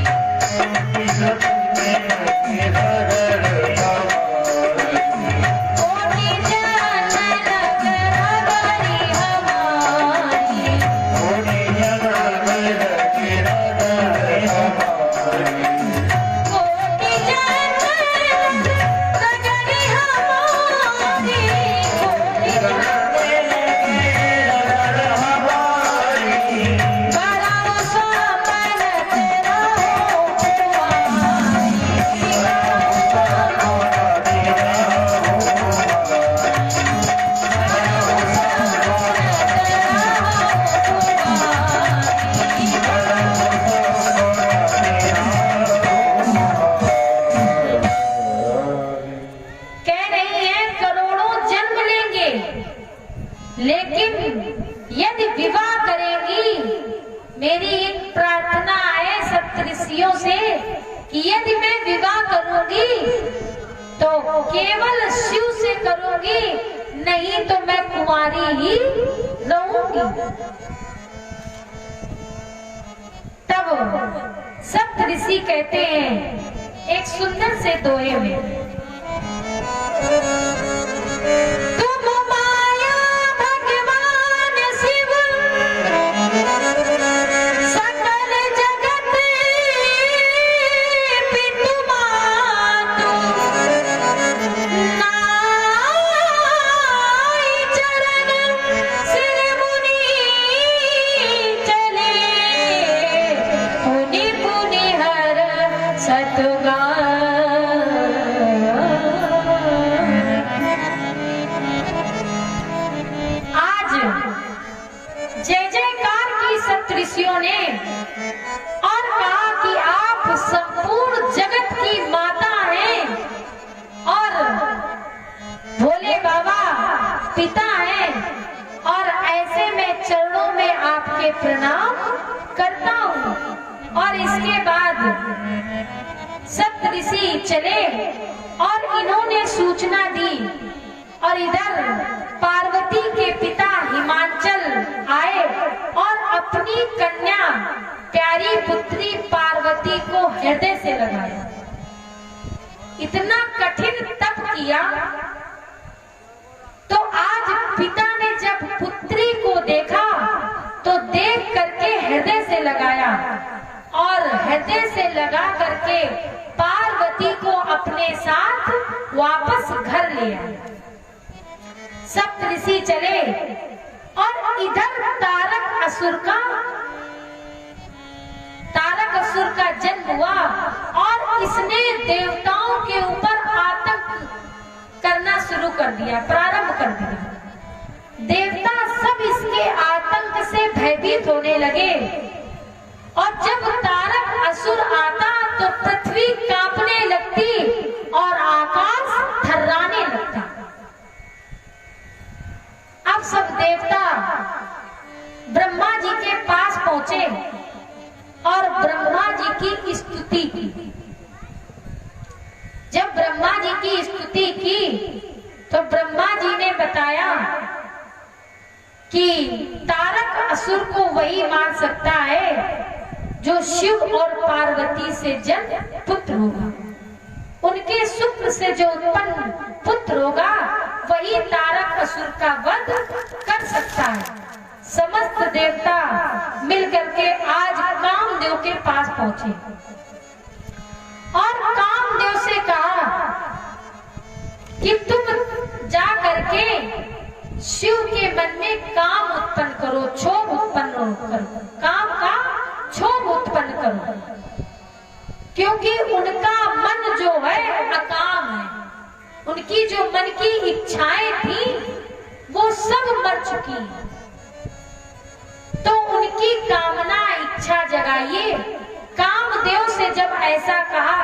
कोटि जन्म लग लगरी हमारी, कोटि जन्म लगरी हमारी, कोटि बड़ा सोमन तेरा हो कह रही है करोड़ों जन्म लेंगे, लेकिन यदि विवाह करेंगी, मेरी एक प्रार्थना है सप्तऋषियों से कि यदि मैं विवाह करूंगी तो केवल शिव से करूंगी, नहीं तो मैं कुंवारी ही रहूंगी। तब सप्तऋषि कहते हैं एक सुंदर से दोहे में, तुम माया भगवान शिव सकल जगत पितु मातु, नाई चरण सिर मुनि चले, पुनि पुनि हर सतुगा। आज जय जयकार की सप्तऋषियों ने और कहा कि आप संपूर्ण जगत की माता हैं और भोले बाबा पिता हैं, और ऐसे में चरणों में आपके प्रणाम करता हूँ। और इसके बाद सप्तऋषि चले और इन्होंने सूचना दी, और इधर पार्वती के पिता हिमांचल आए और अपनी कन्या प्यारी पुत्री पार्वती को हृदय से लगाया। इतना कठिन तप किया, तो आज पिता ने जब पुत्री को देखा तो देख करके हृदय से लगाया, और हृदय से लगा करके पार्वती को अपने साथ वापस घर ले आए। सप्तऋषि चले और इधर तारक असुर का जन्म हुआ, और इसने देवताओं के ऊपर आतंक करना शुरू कर दिया, प्रारंभ कर दिया। देवता सब इसके आतंक से भयभीत होने लगे, और जब तारक असुर आता तो पृथ्वी कांपने लगती और आकाश थर्राने लगता। अब सब देवता ब्रह्मा जी के पास पहुंचे और ब्रह्मा जी की स्तुति की। जब ब्रह्मा जी की स्तुति की तो ब्रह्मा जी ने बताया कि तारक असुर को वही मान सकता है जो शिव और पार्वती से जन्म पुत्र होगा। उनके शुक्र से जो उत्पन्न पुत्र होगा वही तारक असुर का वध कर सकता है। समस्त देवता मिलकर के आज कामदेव के पास पहुंचे और कामदेव से कहा कि तुम जा करके शिव के मन में काम उत्पन्न करो, क्षोभ उत्पन्न करो, काम का क्षोभ उत्पन्न करो, क्योंकि उनका मन जो है अकाम है। उनकी जो मन की इच्छाएं थी वो सब मर चुकी हैं। तो उनकी कामना इच्छा जगाइए। कामदेव से जब ऐसा कहा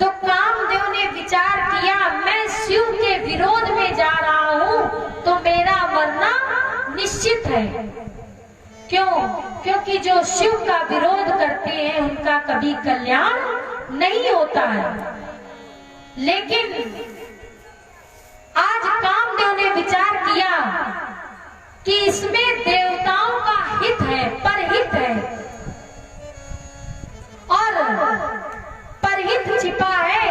तो कामदेव ने विचार किया, मैं शिव के विरोध में जा रहा हूं तो मेरा मरना निश्चित है। क्यों? क्योंकि जो शिव का विरोध करते हैं उनका कभी कल्याण नहीं होता है। लेकिन आज कामदेव ने विचार किया कि इसमें देवताओं का हित है, परहित है, और परहित छिपा है।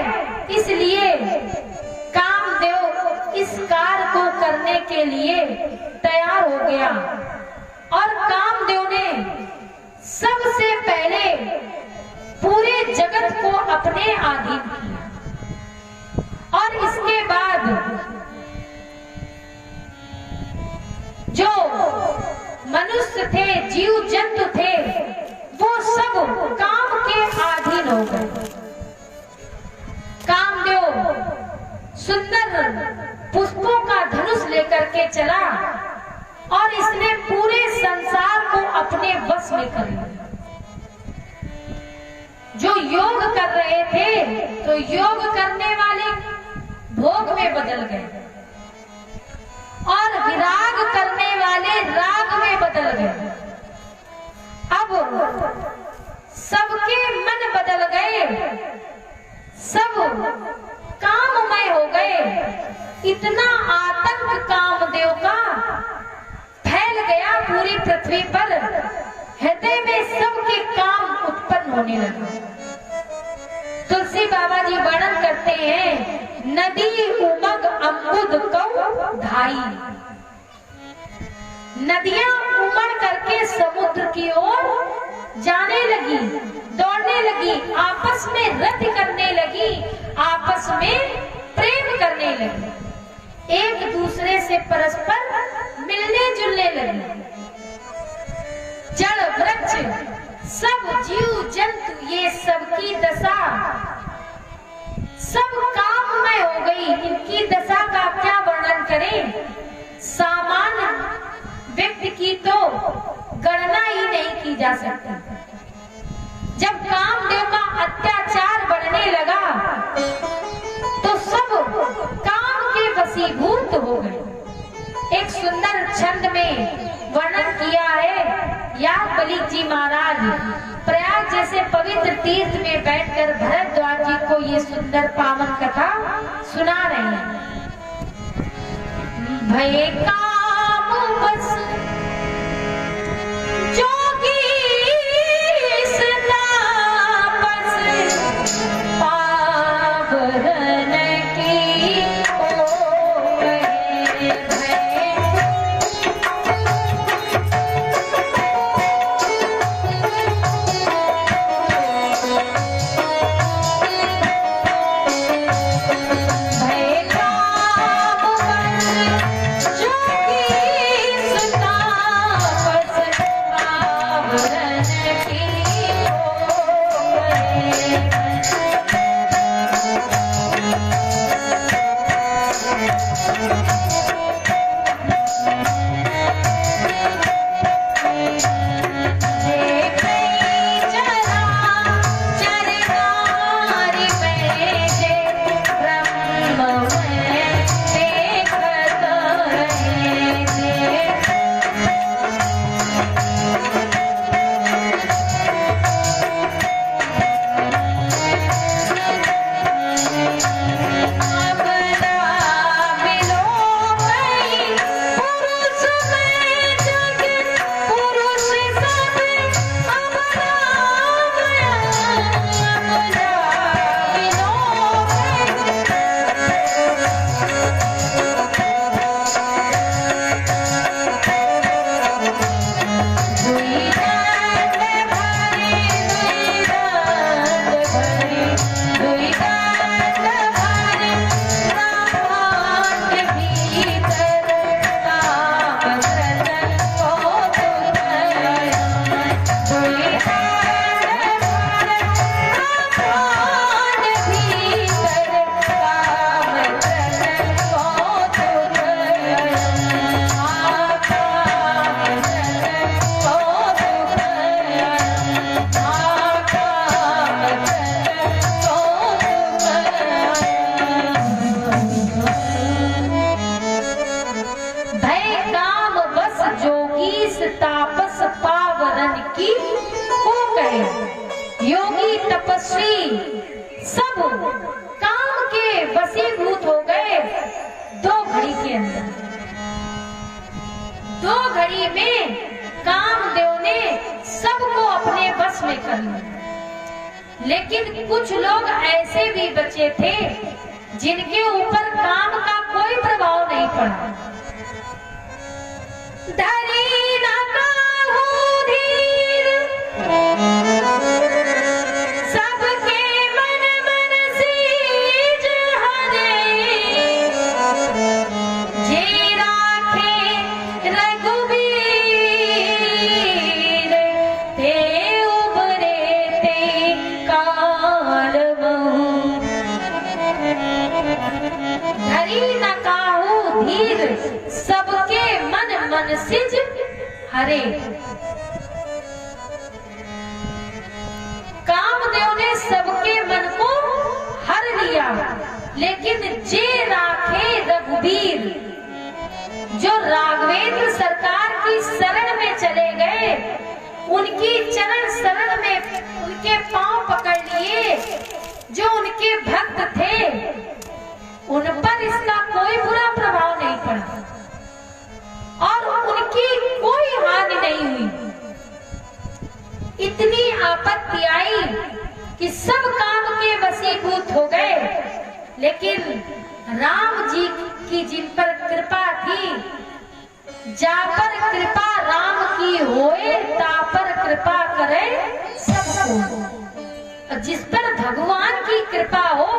इसलिए कामदेव इस कार्य को करने के लिए तैयार हो गया और कामदेव ने सबसे पहले पूरे जगत को अपने अधीन किया और इसके बाद जो मनुष्य थे, जीव जंतु थे, वो सब काम के अधीन हो गए। कामदेव सुंदर पुष्पों का धनुष लेकर के चला और इसने पूरे संसार को अपने वश में कर लिया। जो योग कर रहे थे तो योग करने वाले भोग में बदल गए और विराग करने वाले राग में बदल गए। अब सबके मन बदल गए, सब काममय हो गए। इतना आतंक कामदेव का फैल गया पूरी पृथ्वी पर, हृदय में सबके काम उत्पन्न होने लगे। तुलसी बाबा जी वर्णन करते हैं, नदी उमग अम्बुद कौ धाई। नदियां उमड़ करके समुद्र की ओर जाने लगी, दौड़ने लगी, आपस में रति करने लगी, आपस में प्रेम करने लगी, एक दूसरे से परस्पर मिलने जुलने लगी। जड़ वृक्ष सब जीव जंतु ये सबकी दशा सब काममय हो गई। इनकी दशा का क्या वर्णन करें? सामान्य व्यक्ति की तो गणना ही नहीं की जा सकती। जब कामदेव का अत्याचार बढ़ने लगा तो सब काम के वशीभूत हो गए। एक सुंदर छंद में वर्णन किया है याज्ञवल्क्य जी महाराज प्रयाग जैसे पवित्र तीर्थ में बैठकर भरद्वाज जी को ये सुंदर पावन कथा सुना रहे हैं। भय काम बस जोगी तापस पावन की काम के वशीभूत हो गए 2 घड़ी के अंदर। 2 घड़ी में कामदेव ने सबको अपने बस में कर लिया। लेकिन कुछ लोग ऐसे भी बचे थे जिनके ऊपर काम का कोई प्रभाव नहीं पड़ा। धरी न काहू धीर, सबके मन मन सीज हरे, जे राखे रघुबीर, ते उबरे ते काल महु। धरी न काहू धीर, सबके मन मन सिज हरे। कामदेव ने सबके मन को हर लिया, लेकिन जे राखे रघुबीर, जो राघवेंद्र सरकार की शरण में चले गए, उनकी चरण शरण में उनके पांव पकड़ लिए, जो उनके भक्त थे, उन पर इसका कोई बुरा प्रभाव नहीं पड़ा और उनकी कोई हानि नहीं हुई। इतनी आपत्ति आई कि सब काम के वशीभूत हो गए, लेकिन राम जी की जिन पर कृपा थी, जा पर कृपा राम की होए, ता पर कृपा करे सबको। जिस पर भगवान की कृपा हो,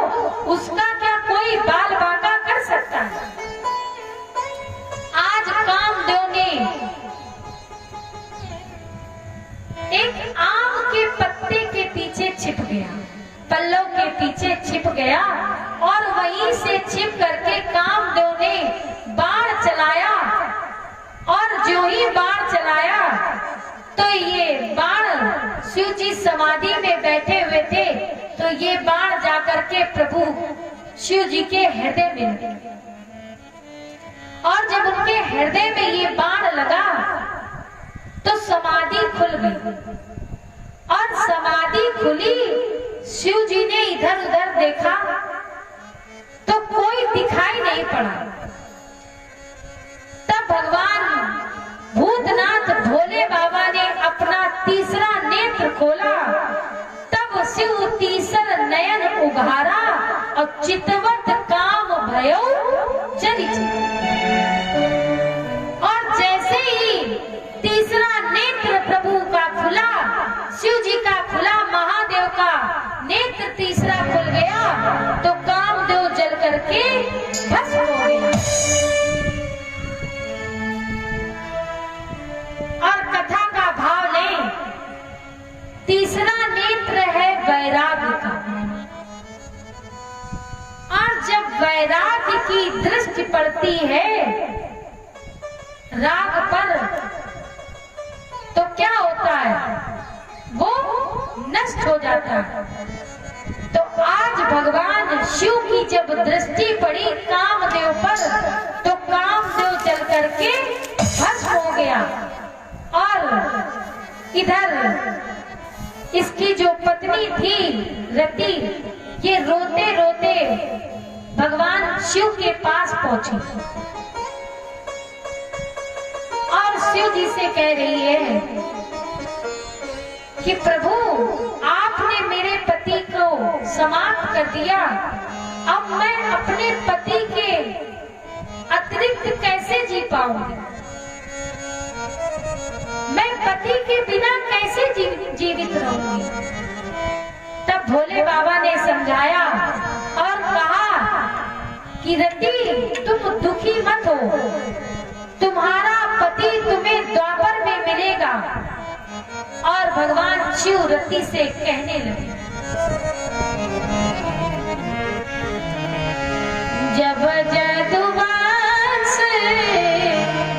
उसका क्या कोई बाल बांका कर सकता है। आज कामदेव ने एक आम के पत्ते के पीछे छिप गया, पल्लव के पीछे छिप गया, और वहीं से छिप करके कामदेव ने बाण चलाया। और जो ही बाण चलाया तो ये बाण, शिव जी समाधि में बैठे हुए थे, तो ये बाण जाकर के प्रभु शिव जी के हृदय में लगे। और जब उनके हृदय में ये बाण लगा तो समाधि खुल गई। और समाधि खुली, शिव जी ने इधर उधर देखा तो कोई दिखाई नहीं पड़ा। तब भगवान भूतनाथ भोले बाबा ने अपना तीसरा नेत्र खोला। तब शिव तीसर नयन उघारा और चितवत काम भयो चली। और जैसे ही तीसरा नेत्र प्रभु का खुला, शिव जी का खुला, महादेव का नेत्र तीसरा खुल गया, तो कामदेव जल करके भस्म हो गया। और कथा का भाव लें, तीसरा नेत्र है वैराग्य का। और जब वैराग्य की दृष्टि पड़ती है राग पर, तो क्या होता है, वो नष्ट हो जाता है। तो आज भगवान शिव की जब दृष्टि पड़ी कामदेव पर, तो कामदेव जल करके भस्म हो गया। और इधर इसकी जो पत्नी थी रति, ये रोते रोते भगवान शिव के पास पहुंची और शिव जी से कह रही है कि प्रभु, आपने मेरे पति को समाप्त कर दिया, अब मैं अपने पति के अतिरिक्त कैसे जी पाऊंगी, मैं पति के बिना कैसे जीवित रहूंगी। तब भोले बाबा ने समझाया और कहा कि रति, तुम दुखी मत हो, तुम्हारा पति तुम्हें द्वापर में मिलेगा। और भगवान शिव रति से कहने लगे, जब जदुवंश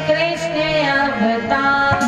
कृष्ण अवतार,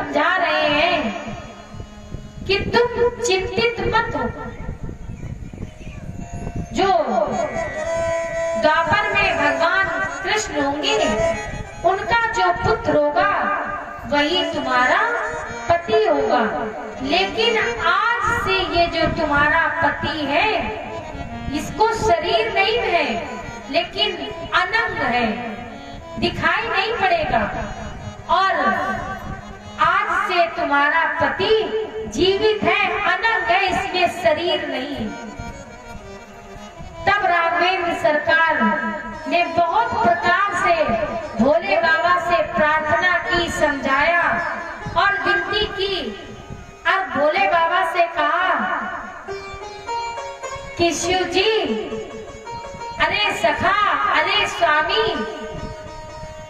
समझा रहे हैं कि तुम चिंतित मत हो। जो द्वापर में भगवान कृष्ण होंगे, उनका जो पुत्र होगा वही तुम्हारा पति होगा। लेकिन आज से ये जो तुम्हारा पति है, इसको शरीर नहीं है लेकिन अनंग है, दिखाई नहीं पड़ेगा। और आज से तुम्हारा पति जीवित है, अनंग है, इसमें शरीर नहीं। तब राघवेंद्र सरकार ने बहुत प्रकार से भोले बाबा से प्रार्थना की, समझाया और विनती की। और भोले बाबा से कहा कि शिव जी, अरे सखा, अरे स्वामी,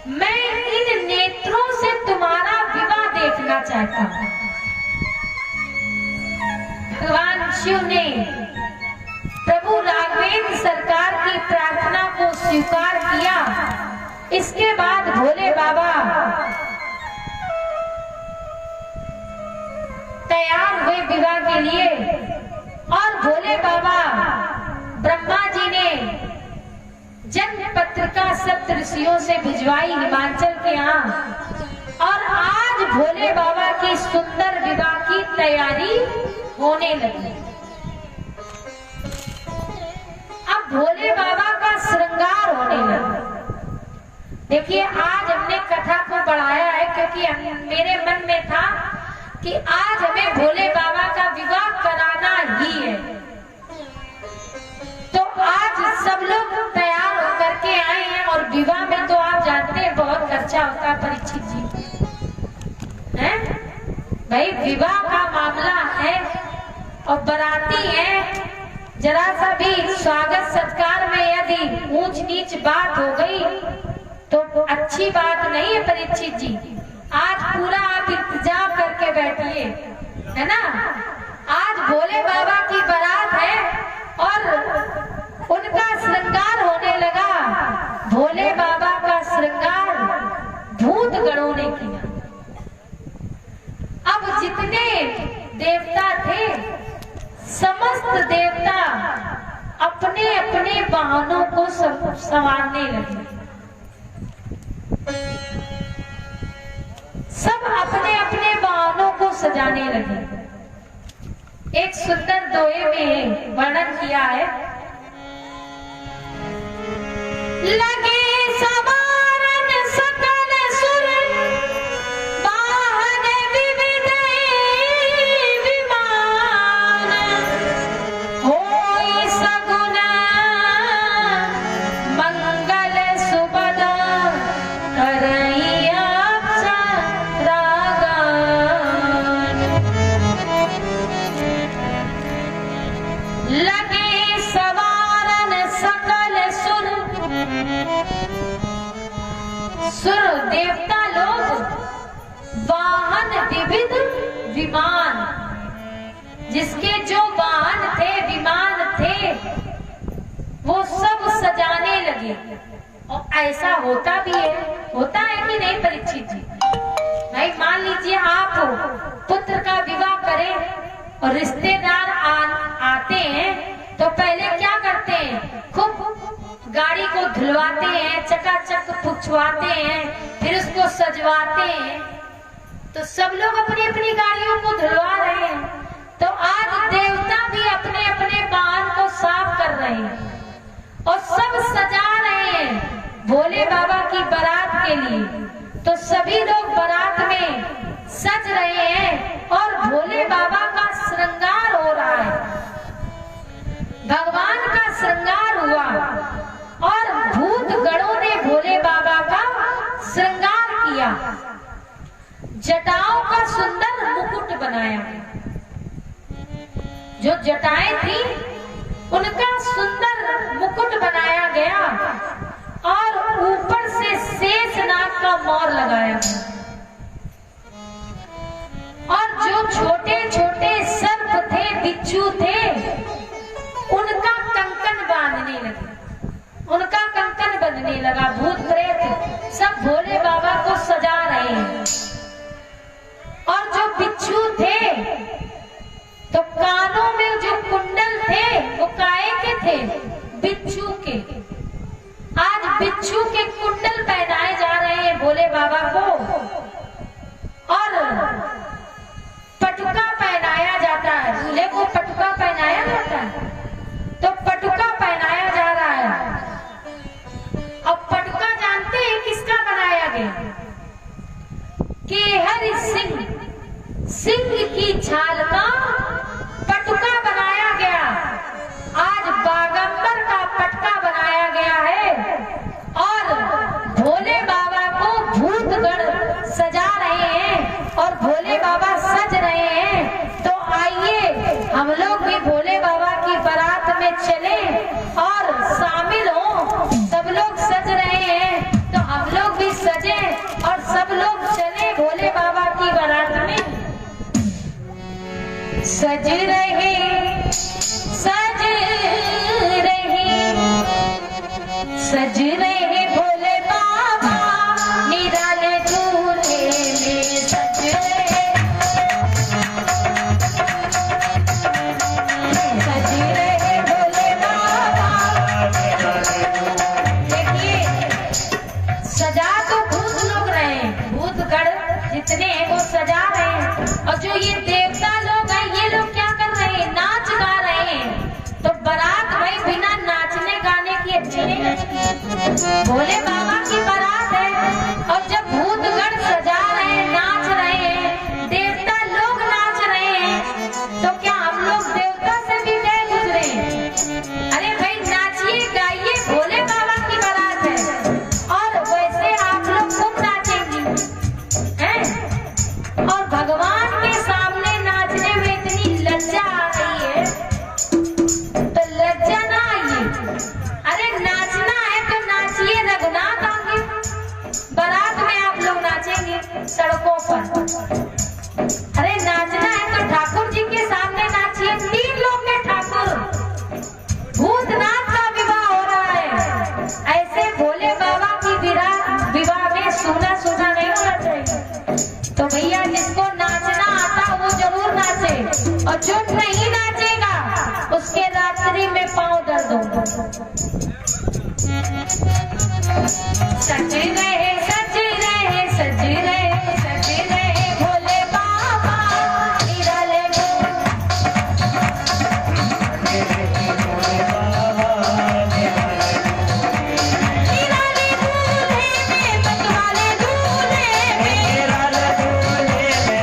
मैं इन नेत्रों से तुम्हारा विवाह देखना चाहता हूं। भगवान शिव ने प्रभु राघवेंद्र सरकार की प्रार्थना को स्वीकार किया। इसके बाद भोले बाबा तैयार हुए विवाह के लिए। और भोले बाबा ब्रह्मा जी ने जन्म पत्रिका सप्त ऋषियों से भिजवाई हिमाचल के यहाँ। और आज भोले बाबा की सुंदर विवाह की तैयारी होने लगी। अब भोले बाबा का श्रृंगार होने लगा। देखिए, आज हमने कथा को बढ़ाया है क्योंकि मेरे मन में था कि आज हमें भोले बाबा का विवाह कराना ही है। तो आज सब लोग तैयार होकर के आए हैं। और विवाह में तो आप जानते हैं बहुत खर्चा होता है परीक्षित जी, हैं? भाई विवाह का मामला है और बाराती है, जरा सा भी स्वागत सत्कार में यदि ऊंच नीच बात हो गई तो अच्छी बात नहीं है परीक्षित जी। आज पूरा आप इंतजाम करके बैठिए, है ना। आज भोले बाबा की बारात है और उनका श्रृंगार होने लगा। भोले बाबा का श्रृंगार भूत गणों ने किया। अब जितने देवता थे, समस्त देवता अपने अपने वाहनों को संवारने लगे। सब अपने अपने वाहनों को सजाने लगे। एक सुंदर दोहे में वर्णन किया है, लगे सवारन सकल सुर, वाहन विविध विमान, होई सगुन मंगल सुबद, करैया लगे सवारन सकल सुर। सुर देवता लोग, वाहन विविध विमान, जिसके जो वाहन थे, विमान थे, वो सब सजाने लगे। और ऐसा होता भी है, होता है कि नहीं परीक्षित जी? भाई मान लीजिए आप पुत्र का विवाह करें और रिश्तेदार आते हैं तो पहले क्या करते हैं? खूब गाड़ी को धुलवाते हैं, चकाचक पुछवाते हैं, फिर उसको सजवाते हैं। तो सब लोग अपनी अपनी गाड़ियों को धुलवा रहे हैं। तो आज देवता भी अपने अपने वाहन को साफ कर रहे हैं और सब सजा रहे हैं भोले बाबा की बारात के लिए। तो सभी लोग बारात में सज रहे हैं और भोले बाबा का श्रृंगार हो रहा है। भगवान का श्रृंगार हुआ और भूत गणों ने भोले बाबा का श्रृंगार किया। जटाओं का सुंदर मुकुट बनाया। जो जटाएं थी उनका सुंदर मुकुट बनाया गया और ऊपर से शेषनाग का मोर लगाया गया। और जो छोटे छोटे सर्प थे, बिच्छू थे, उनका कंकन बांधने लगे, उनका कंकन बंधने लगा। भूत प्रेत सब भोले बाबा को सजा रहे हैं थे वो काहे के थे? बिच्छू के। आज बिच्छू के कुंडल पहनाए जा रहे हैं भोले बाबा को, और पटुका पहनाया जाता है, दूल्हे को पटुका पहनाया जाता है, तो पटुका पहनाया जा रहा है। अब पटुका जानते हैं किसका बनाया गया? केहर सिंह की छाल का पटुका बनाया गया। आज बागंबर का पटका बनाया गया है, और भोले बाबा को भूतगण सजा रहे हैं और भोले बाबा सज रहे हैं। तो आइए हम लोग भी भोले बाबा की बारात में चले और शामिल हो। सब लोग सज रहे हैं तो हम लोग भी सजे और सब लोग चले भोले बाबा की बारात में। सज रहे सज रहे भोले बाबा निराले दूल्हे में सज रहे भोले बाबा। देखिए सजा तो भूत लोग रहे हैं, भूतगण जितने हैं वो सजा रहे हैं, और जो ये देवता लोग हैं ये लोग क्या कर रहे हैं? नाच गा रहे हैं। तो बारात भाई बिना नाचने गाने की अच्छी नहीं लगती। भोले बाबा की बारात है और जब भूतगण सजा रहे हैं, नाच रहे हैं, देवता लोग नाच रहे हैं, तो क्या हम लोग देवता से भी गए गुजरे? अरे भाई नाचिए गाइए, भोले बाबा की बारात है। और वैसे आप लोग खूब नाचेंगी हैं, और भगवान के सामने नाचने में इतनी लज्जा आ रही है, तो लज्जा ना आइए। अरे नाचना है तो नाचिए, रघुनाथ आएंगे बारात में, आप लोग नाचेंगे सड़कों पर। अरे नाचना है तो ठाकुर जी के सामने नाचिए। 3 लोग के ठाकुर, भूतनाथ का विवाह हो रहा है। ऐसे भोले बाबा की विवाह में सुना सुना नहीं होना चाहिए। तो भैया जिसको नाचना आता वो जरूर नाचे, और जो नहीं नाचेगा उसके रात्रि में पांव दर्द होगा। सज रहे सज रहे सज रहे सज रहे भोले बाबा निराले निराले दूल्हे में मतवाले दूल्हे में निराले दूल्हे में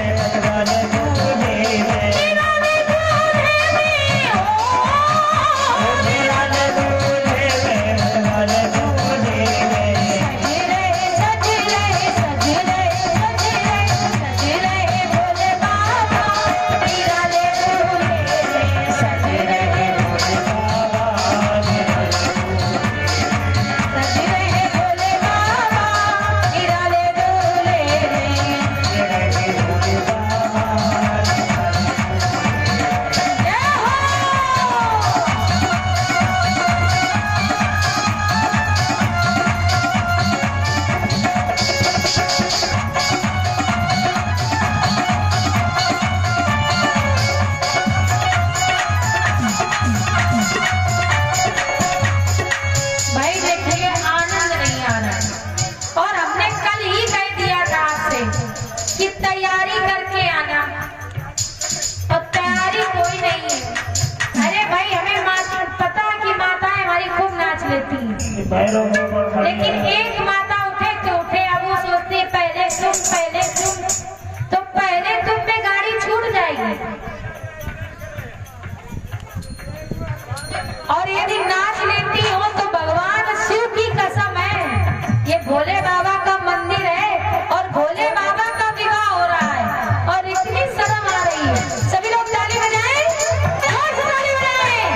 लेकिन एक माता उठे तो उठे, अब वो सोचती पहले तुम, तो पहले तुम पे गाड़ी छूट जाएगी। और यदि नाच लेती हो तो भगवान शिव की कसम है, ये भोले बाबा का मंदिर है और भोले बाबा का विवाह हो रहा है, और इतनी शर्म आ रही है। सभी लोग ताली बजाएं, जोर से ताली बजाएं।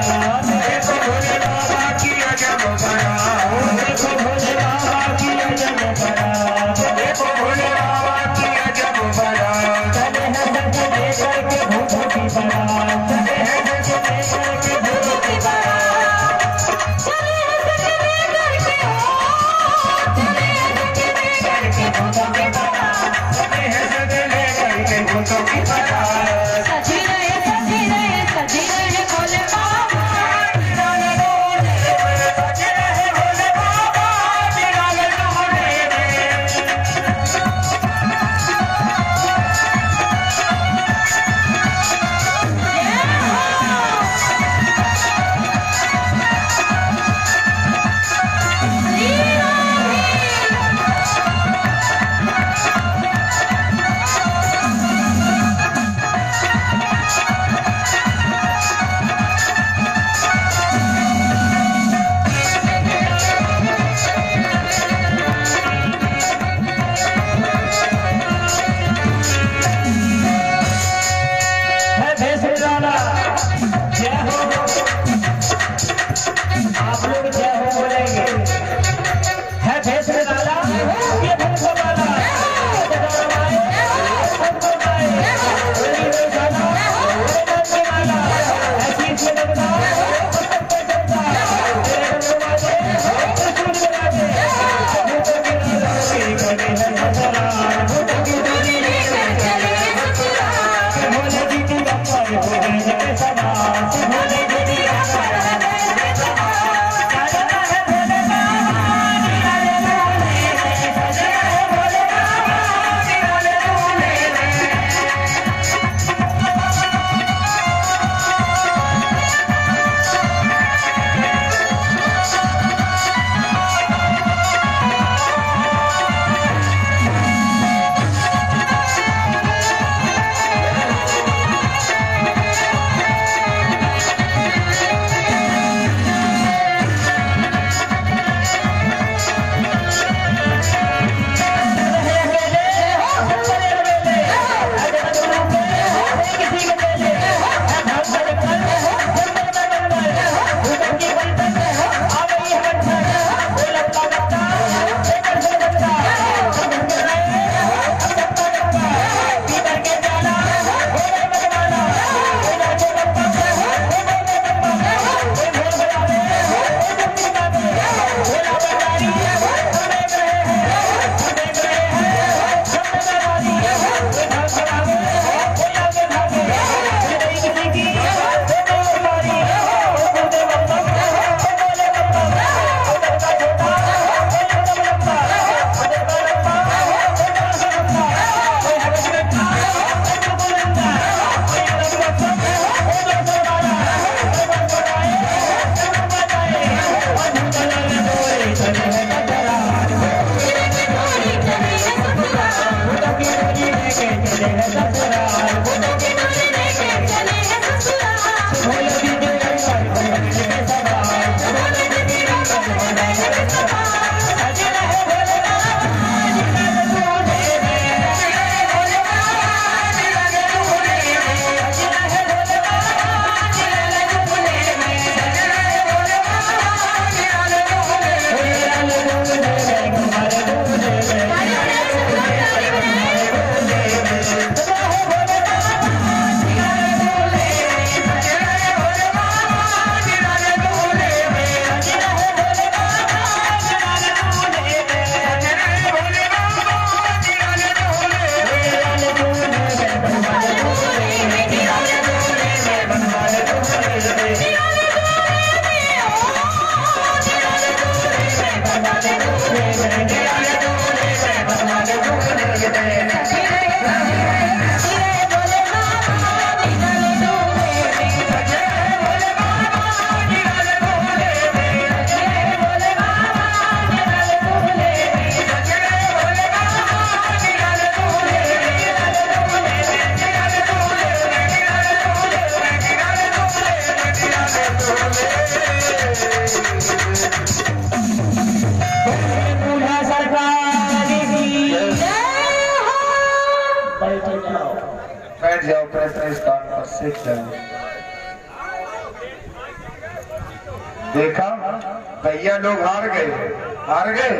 देखो भोले बाबा की अजब बारात, देखो भोले बाबा की अजब बारात, देखो भोले बाबा की अजब बारात। चले हैं सज लेकर के भूतों की बारात, चले हैं सज लेकर के भूतों की बारात, चले हैं सज लेकर के चले हैं सज लेकर के भूतों की बारात, चले हैं सज लेकर के भूतों की बारात। सजी रहे भोले बाबा, आप लोग जय हो बोलेंगे। है भेष निराला, ये भक्त वाला, बैठ जाओ, पैसा स्थान पर सीख जाओ। देखा भैया लोग हार गए।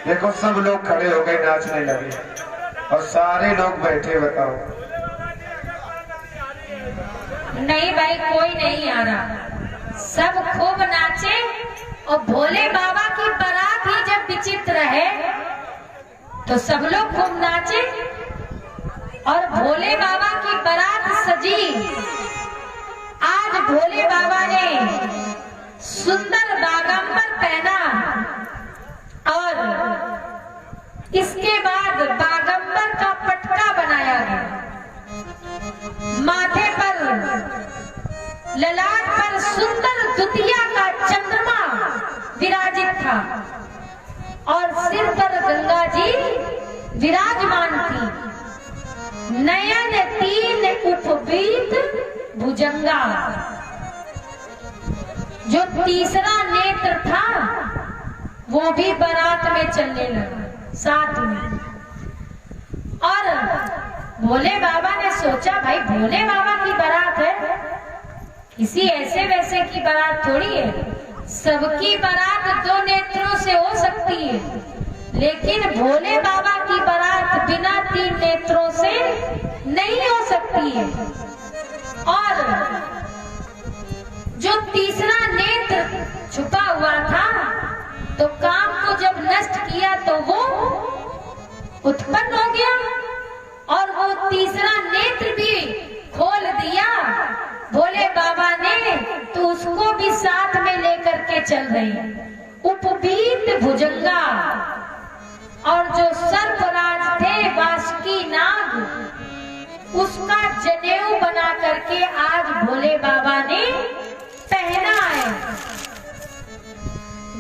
देखो सब लोग खड़े हो गए, नाचने लगे और सारे लोग बैठे। बताओ नहीं भाई, कोई नहीं आ रहा। सब खूब नाचे और भोले बाबा की बारात ही जब विचित्र है तो सब लोग खूब नाचे और भोले बाबा की बारात सजी। आज भोले बाबा ने सुंदर बागंबर पहना और इसके बाद बागंबर का पटका बनाया गया। माथे पर ललाट पर सुंदर दुतिया का चंद्रमा विराजित था और सिर पर गंगा जी विराजमान थी। नयन तीन उपवीत भुजंगा, जो तीसरा नेत्र था वो भी बारात में चलने लगा साथ में। और भोले बाबा ने सोचा भाई भोले बाबा की बारात है, किसी ऐसे वैसे की बारात थोड़ी है। सबकी बारात दो नेत्रों से हो सकती है, लेकिन भोले बाबा की बारात बिना तीन नेत्रों से नहीं हो सकती है। और जो तीसरा नेत्र छुपा हुआ था तो काम को जब नष्ट किया तो वो उत्पन्न हो गया और वो तीसरा नेत्र भी खोल दिया भोले बाबा ने, तो उसको भी साथ में लेकर के चल रहे। उपवीत भुजंगा, और जो सर्पराज थे वासुकी नाग, उसका जनेऊ बना करके आज भोले बाबा ने पहना है।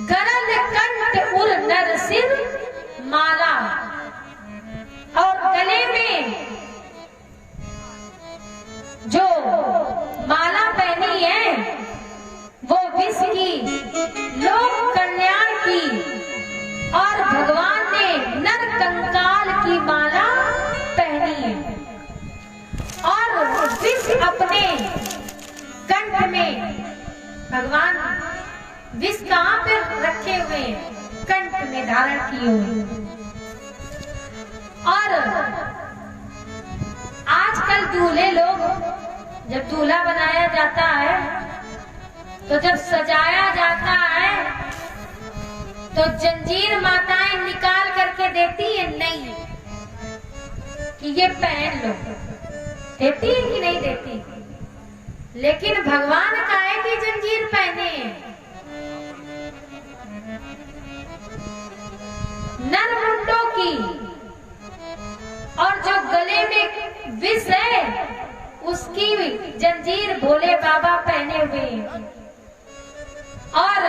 गरल कंठ उर नर सिर माला, और गले में जो माला पहनी है वो विष की, लोक कल्याण की, और भगवान ने नर कंकाल की माला पहनी है। और विष अपने कंठ में, भगवान विष कहाँ पे रखे हुए हैं? कंठ में धारण किए हुए। और आजकल दूल्हे लोग जब दूल्हा बनाया जाता है तो जब सजाया जाता है तो जंजीर माताएं निकाल करके देती है नहीं कि ये पहन लो, देती है कि नहीं देती? लेकिन भगवान काहे की जंजीर पहने हैं? नर मुंडों की, और जो गले में विष है उसकी जंजीर भोले बाबा पहने हुए हैं। और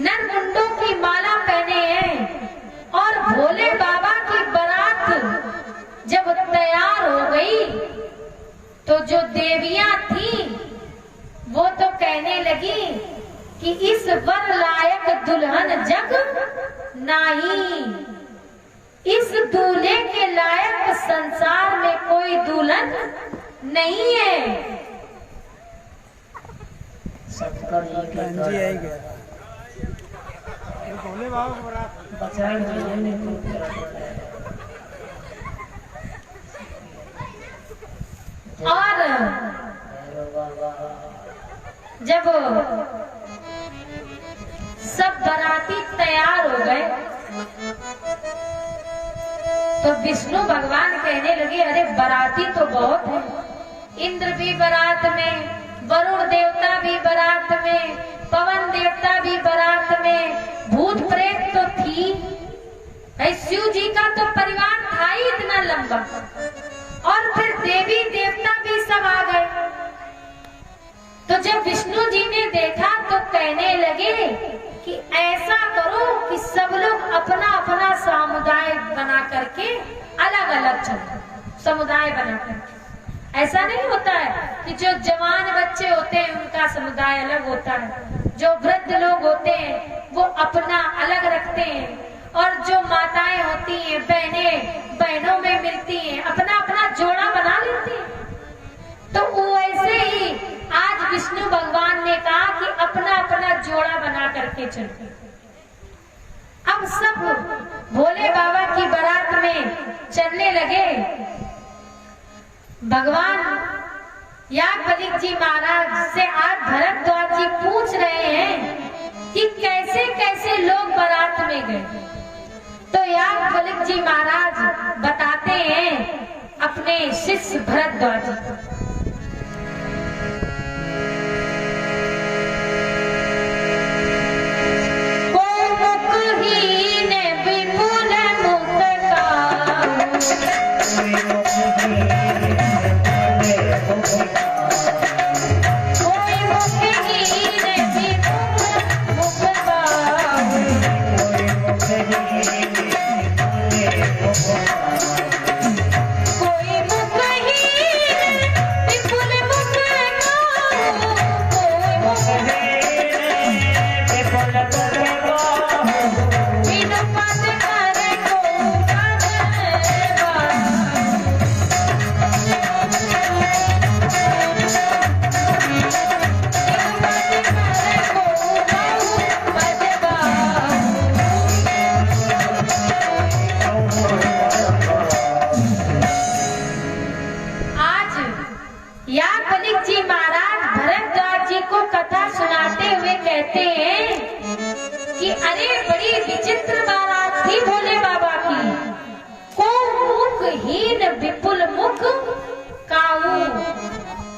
नर मुंडों की माला पहने हैं। और भोले बाबा की बारात जब तैयार हो गई तो जो देवियां थी वो तो कहने लगी कि इस वर लायक दुल्हन जग नहीं, इस दूल्हे के लायक संसार में कोई दुल्हन नहीं है। और जब सब बाराती तैयार हो गए तो विष्णु भगवान कहने लगे अरे बाराती तो बहुत है, इंद्र भी बारात में, वरुण देवता भी बारात में, पवन देवता भी बारात में, भूत प्रेत तो थी, शिव जी का तो परिवार था ही इतना लंबा, और फिर देवी देवता भी सब आ गए। तो जब विष्णु जी ने देखा तो कहने लगे कि ऐसा करो कि सब लोग अपना अपना समुदाय बना करके अलग अलग चलो, समुदाय बना करके। ऐसा नहीं होता है कि जो जवान बच्चे होते हैं उनका समुदाय अलग होता है, जो वृद्ध लोग होते हैं वो अपना अलग रखते हैं, और जो माताएं होती हैं, बहनों में मिलती हैं, अपना अपना जोड़ा बना लेती हैं। तो वैसे ही आज विष्णु भगवान ने कहा कि अपना अपना जोड़ा बना करके चलते। अब सब भोले बाबा की बारात में चलने लगे। भगवान याज्ञवल्क्य जी महाराज से आज भरद्वाज जी पूछ रहे हैं कि कैसे कैसे लोग बारात में गए। तो याज्ञवल्क्य जी महाराज बताते हैं अपने शिष्य भरद्वाज जी को।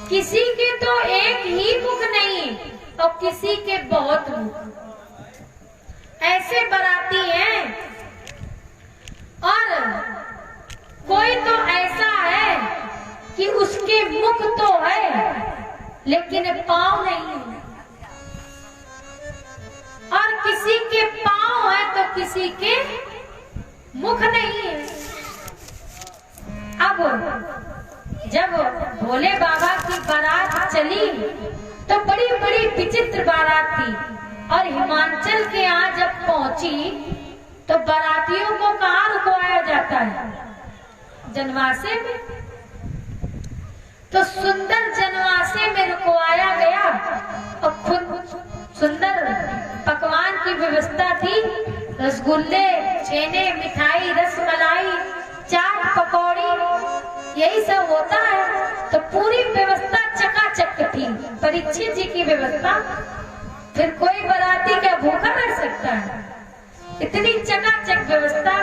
किसी के तो एक ही मुख नहीं और किसी के बहुत मुख। ऐसे बाराती हैं। और कोई तो ऐसा है कि उसके मुख तो है लेकिन पांव नहीं है, और किसी के पांव है तो किसी के मुख नहीं है। अब जब भोले बाबा की बारात चली तो बड़ी बड़ी विचित्र बारात थी। और हिमाचल के यहाँ जब पहुंची तो बारातियों को कहाँ रुकवाया जाता है? जनवासे में। तो सुंदर जनवासे में रुकवाया गया और खुद सुंदर पकवान की व्यवस्था थी। रसगुल्ले, छेने, मिठाई, रसमलाई, चाट, पकौड़ी, यही सब होता है। तो पूरी व्यवस्था चकाचक थी, परीक्षित जी की व्यवस्था। फिर कोई बाराती क्या भूखा रह सकता है? इतनी चकाचक व्यवस्था।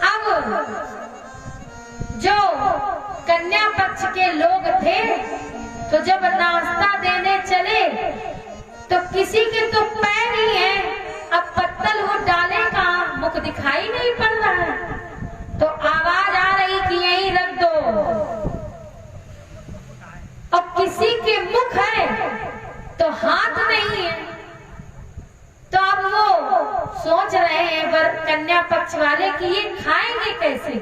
अब जो कन्या पक्ष के लोग थे तो जब नाश्ता देने चले तो किसी के तो पैर ही है, अब पत्तल वो डाले कहाँ, मुख दिखाई नहीं पड़ रहा है। तो आवाज आ रही कि यहीं रख दो। अब किसी के मुख है तो हाथ नहीं है, तो अब वो सोच रहे हैं कन्या पक्ष वाले कि ये खाएंगे कैसे।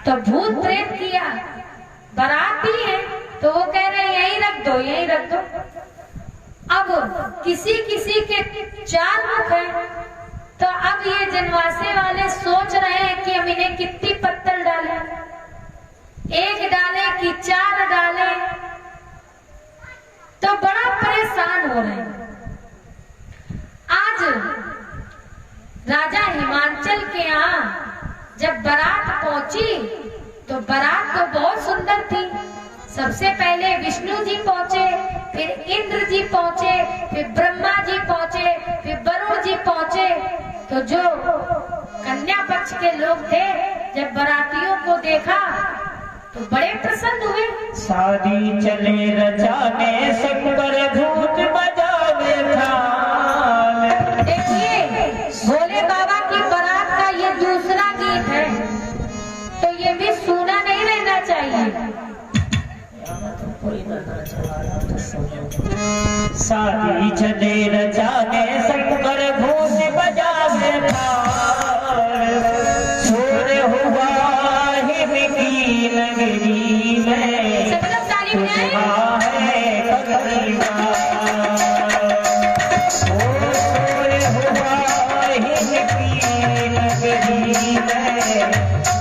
तो भूत प्रेत किया, बाराती है तो वो कह रहे हैं यहीं रख दो, यहीं रख दो। अब किसी किसी के 4 मुख है, तो अब ये जनवासे वाले सोच रहे हैं कि हम इन्हें कितनी पत्तल डालें, 1 डाले कि 4 डाले। तो बड़ा परेशान हो रहे हैं। आज राजा हिमाचल के यहाँ जब बारात पहुंची तो बारात तो बहुत सुंदर थी। सबसे पहले विष्णु जी पहुंचे, फिर इंद्र जी पहुंचे, फिर ब्रह्मा जी पहुंचे, फिर वरुण जी पहुंचे। तो जो कन्या पक्ष के लोग थे जब बारातियों को देखा तो बड़े प्रसन्न हुए। शादी चले रचाने शंकर भूत बजावे थाल। देखिए भोले बाबा की बारात का ये दूसरा गीत है, तो ये भी सुना नहीं रहना चाहिए। शादी चले रचाने शंकर भूत बजावे थाल। छोड़ हुआ हिम की नगरी में सब लोग ताली बजाएं। है ककड़िया। छोड़ हुआ हिम की नगरी में है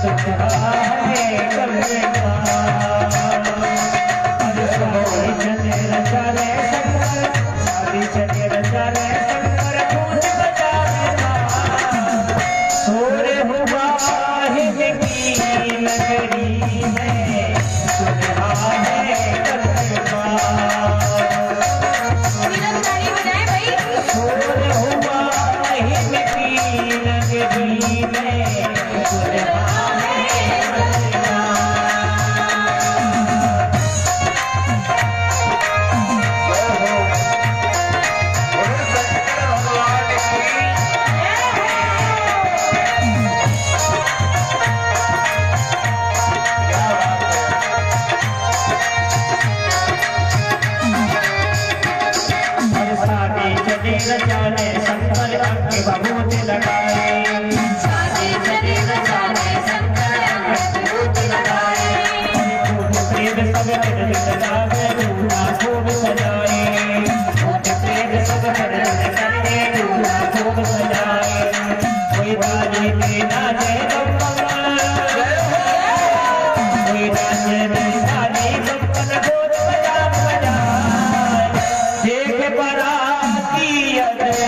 ककड़िया। चले रचारे शंकर शादी चले रचारे शंकर धून बजावे सोरे हुआ है की नगरी में सुधा है कलमा ताली बजाए भाई। सोरे हुआ है की नगरी में सुधा है कलमा रचाने शंकर के बबूत लगाए शादी चले रचाने शंकर बबूत लगाए भूत प्रेत सब कर लगावे दूल्हा खूब सजाए भूत प्रेत सब कर करके दूल्हा खूब सजाए कोई बाजे में नाचे बम्बम कोई नाचे में बाजे बम्बम गोद बजा बजाए देख बराती अजय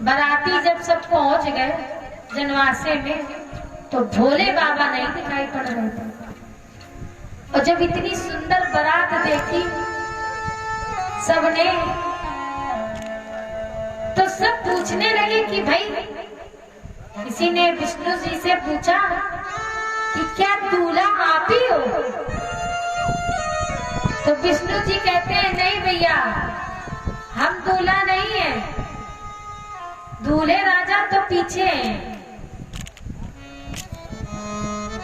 बाराती जब सब पहुंच गए जनवासे में तो भोले बाबा नहीं दिखाई पड़ रहे थे। और जब इतनी सुंदर बारात देखी सबने, तो सब पूछने लगे कि भाई, किसी ने विष्णु जी से पूछा कि क्या दूल्हा आप ही हो? तो विष्णु जी कहते हैं नहीं भैया, हम दूल्हा नहीं है, दूल्हे राजा तो पीछे हैं।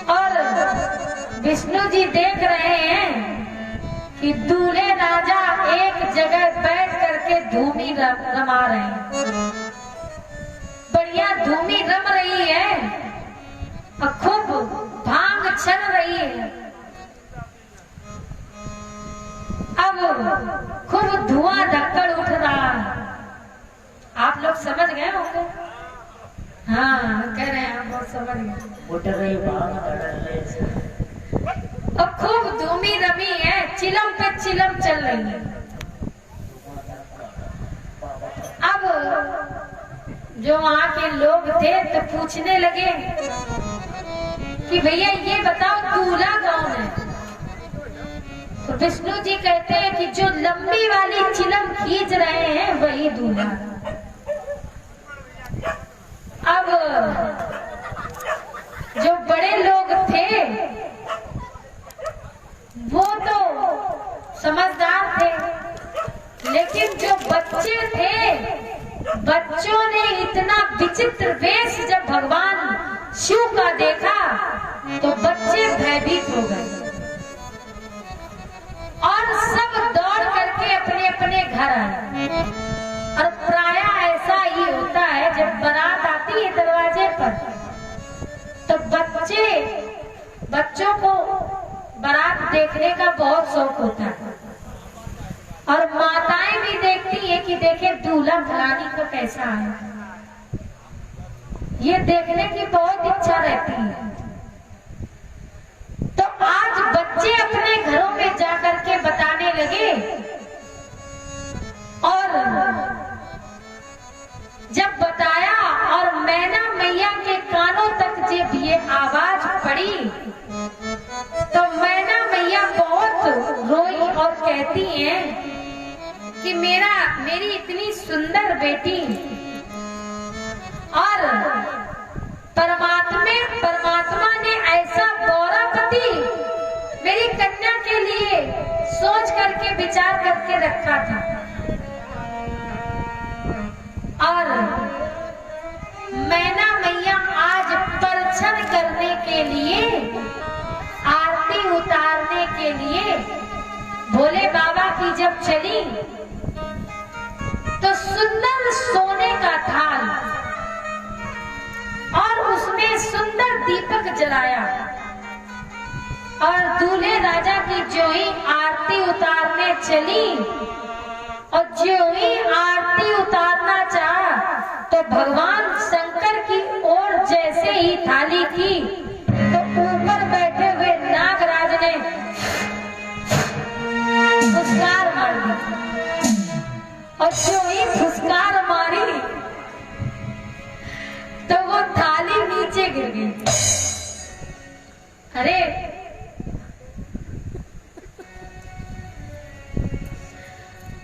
और विष्णु जी देख रहे हैं कि दूल्हे राजा एक जगह बैठ करके धूमी रमा रहे हैं, बढ़िया धूमी रम रही है और खूब भांग चल रही है। अब खूब धुआं धक्कड़ उठ रहा है। आप लोग समझ गए होंगे? हाँ, कह रहे हैं, हम बहुत समझ गए। उठ रही भांग और खूब धूमी रमी है, चिलम पे चिलम चल रही है। अब जो वहाँ के लोग थे तो पूछने लगे कि भैया ये बताओ दूल्हा कौन है? तो विष्णु जी कहते हैं कि जो लंबी वाली चिलम खींच रहे हैं वही दूल्हा। अब जो बड़े लोग थे वो तो समझदार थे, लेकिन जो बच्चे थे, बच्चों ने इतना विचित्र वेश जब भगवान शिव का देखा तो बच्चे भयभीत हो गए और सब दौड़ करके अपने अपने घर आए। और प्रायः ऐसा ही होता है, जब बारात आती है दरवाजे पर तो बच्चों को बारात देखने का बहुत शौक होता है। और माताएं भी देखती है कि देखे दूल्हा फलानी का कैसा है, ये देखने की बहुत इच्छा रहती है। तो आज बच्चे अपने घरों में जाकर के बताने लगे, और जब बताया और मैना मैया के कानों तक जब ये आवाज पड़ी तो मैना मैया बहुत रोई और कहती हैं कि मेरी इतनी सुंदर बेटी और परमात्मा ने ऐसा गौरवती मेरी कन्या के लिए सोच करके विचार करके रखा था। और मैना मैया आज परछन करने के लिए, आरती उतारने के लिए भोले बाबा की जब चली तो सुंदर सोने का थाल और उसमें सुंदर दीपक जलाया, और दूल्हे राजा की जो ही आरती उतारने चली और जो ही आरती उतारना चाहा तो भगवान शंकर की ओर जैसे ही थाली की तो ऊपर बैठे हुए नागराज ने फुसकार मार दी, और जो ही फुसकार मारी तो वो थाली नीचे गिर गई।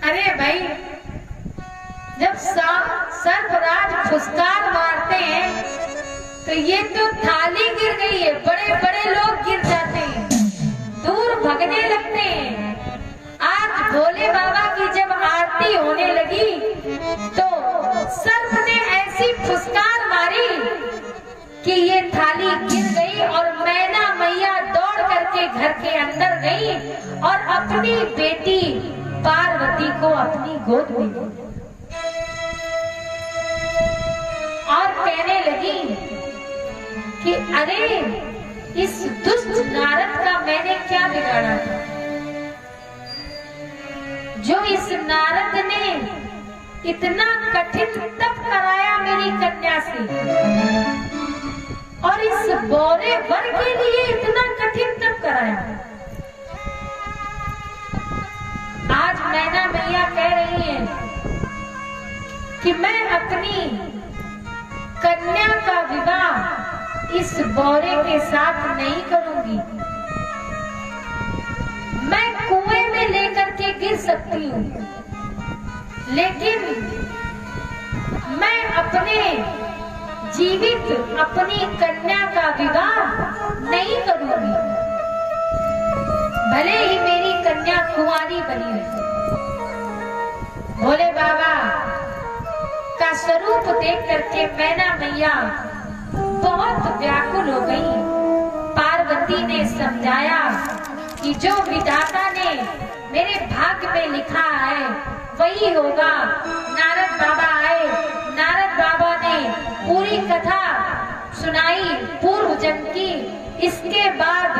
अरे भाई, जब सर्पराज फुसकार मारते हैं तो ये तो थाली गिर गई है, बड़े बड़े लोग गिर जाते हैं, दूर भगने लगते हैं। आज भोले बाबा की जब आरती होने लगी तो सर्प ने ऐसी फुसकार मारी कि ये थाली गिर गई और मैना मैया दौड़ करके घर के अंदर गई और अपनी बेटी पार्वती को अपनी गोद में ली और कहने लगी कि अरे इस दुष्ट नारद का मैंने क्या बिगाड़ा था, जो इस नारद ने इतना कठिन तप कराया मेरी कन्या से, और इस बोरे वर के लिए इतना कठिन तप कराया। आज मैना मैया कह रही है कि मैं अपनी कन्या का विवाह इस बौरे के साथ नहीं करूंगी। मैं कुएं में लेकर के गिर सकती हूँ, लेकिन मैं अपने जीवित अपनी कन्या का विवाह नहीं करूंगी, भले ही मेरी कन्या कुंवारी बनी रहे। भोले बाबा का स्वरूप देख करके मैना मैया बहुत व्याकुल हो गई। पार्वती ने समझाया कि जो विधाता ने मेरे भाग्य में लिखा है वही होगा। नारद बाबा आए, नारद बाबा ने पूरी कथा सुनाई पूर्व जन्म की। इसके बाद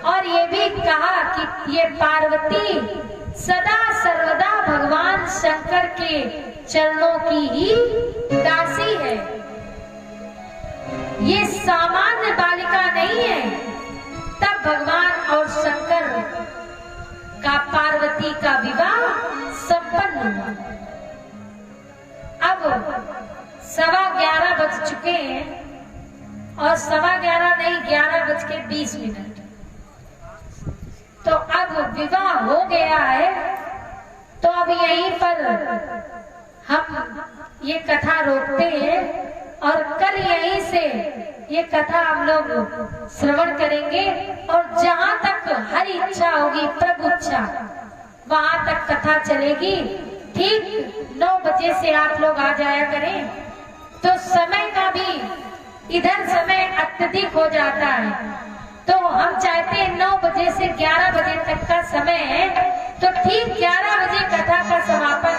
और ये भी कहा कि ये पार्वती सदा सर्वदा भगवान शंकर के चरणों की ही दासी है, ये सामान्य बालिका नहीं है। तब भगवान और शंकर का पार्वती का विवाह संपन्न हुआ। अब 11:15 बज चुके हैं और 11:15 नहीं 11:20। तो अब विवाह हो गया है, तो अब यहीं पर हम ये कथा रोकते हैं और कल यहीं से ये कथा हम लोग श्रवण करेंगे और जहां तक हर इच्छा होगी, प्रभु इच्छा, वहां तक कथा चलेगी। ठीक 9 बजे से आप लोग आ जाया करें। तो समय का भी इधर समय अत्यधिक हो जाता है, तो हम चाहते हैं 9 बजे से 11 बजे तक का समय है, तो ठीक 11 बजे कथा का समापन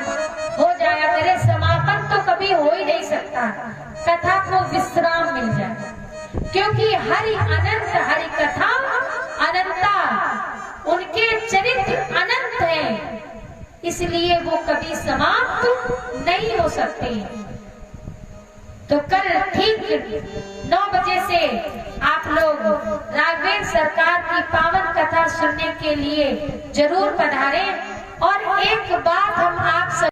हो जाया करे। समापन तो कभी हो ही नहीं सकता, कथा को विश्राम मिल जाए, क्योंकि हरि अनंत, हरि कथा अनंता, उनके चरित्र अनंत हैं, इसलिए वो कभी समाप्त नहीं हो सकते। तो कल ठीक 9 बजे से आप लोग राघवेंद्र सरकार की पावन कथा सुनने के लिए जरूर पधारें। और एक बात हम आप सब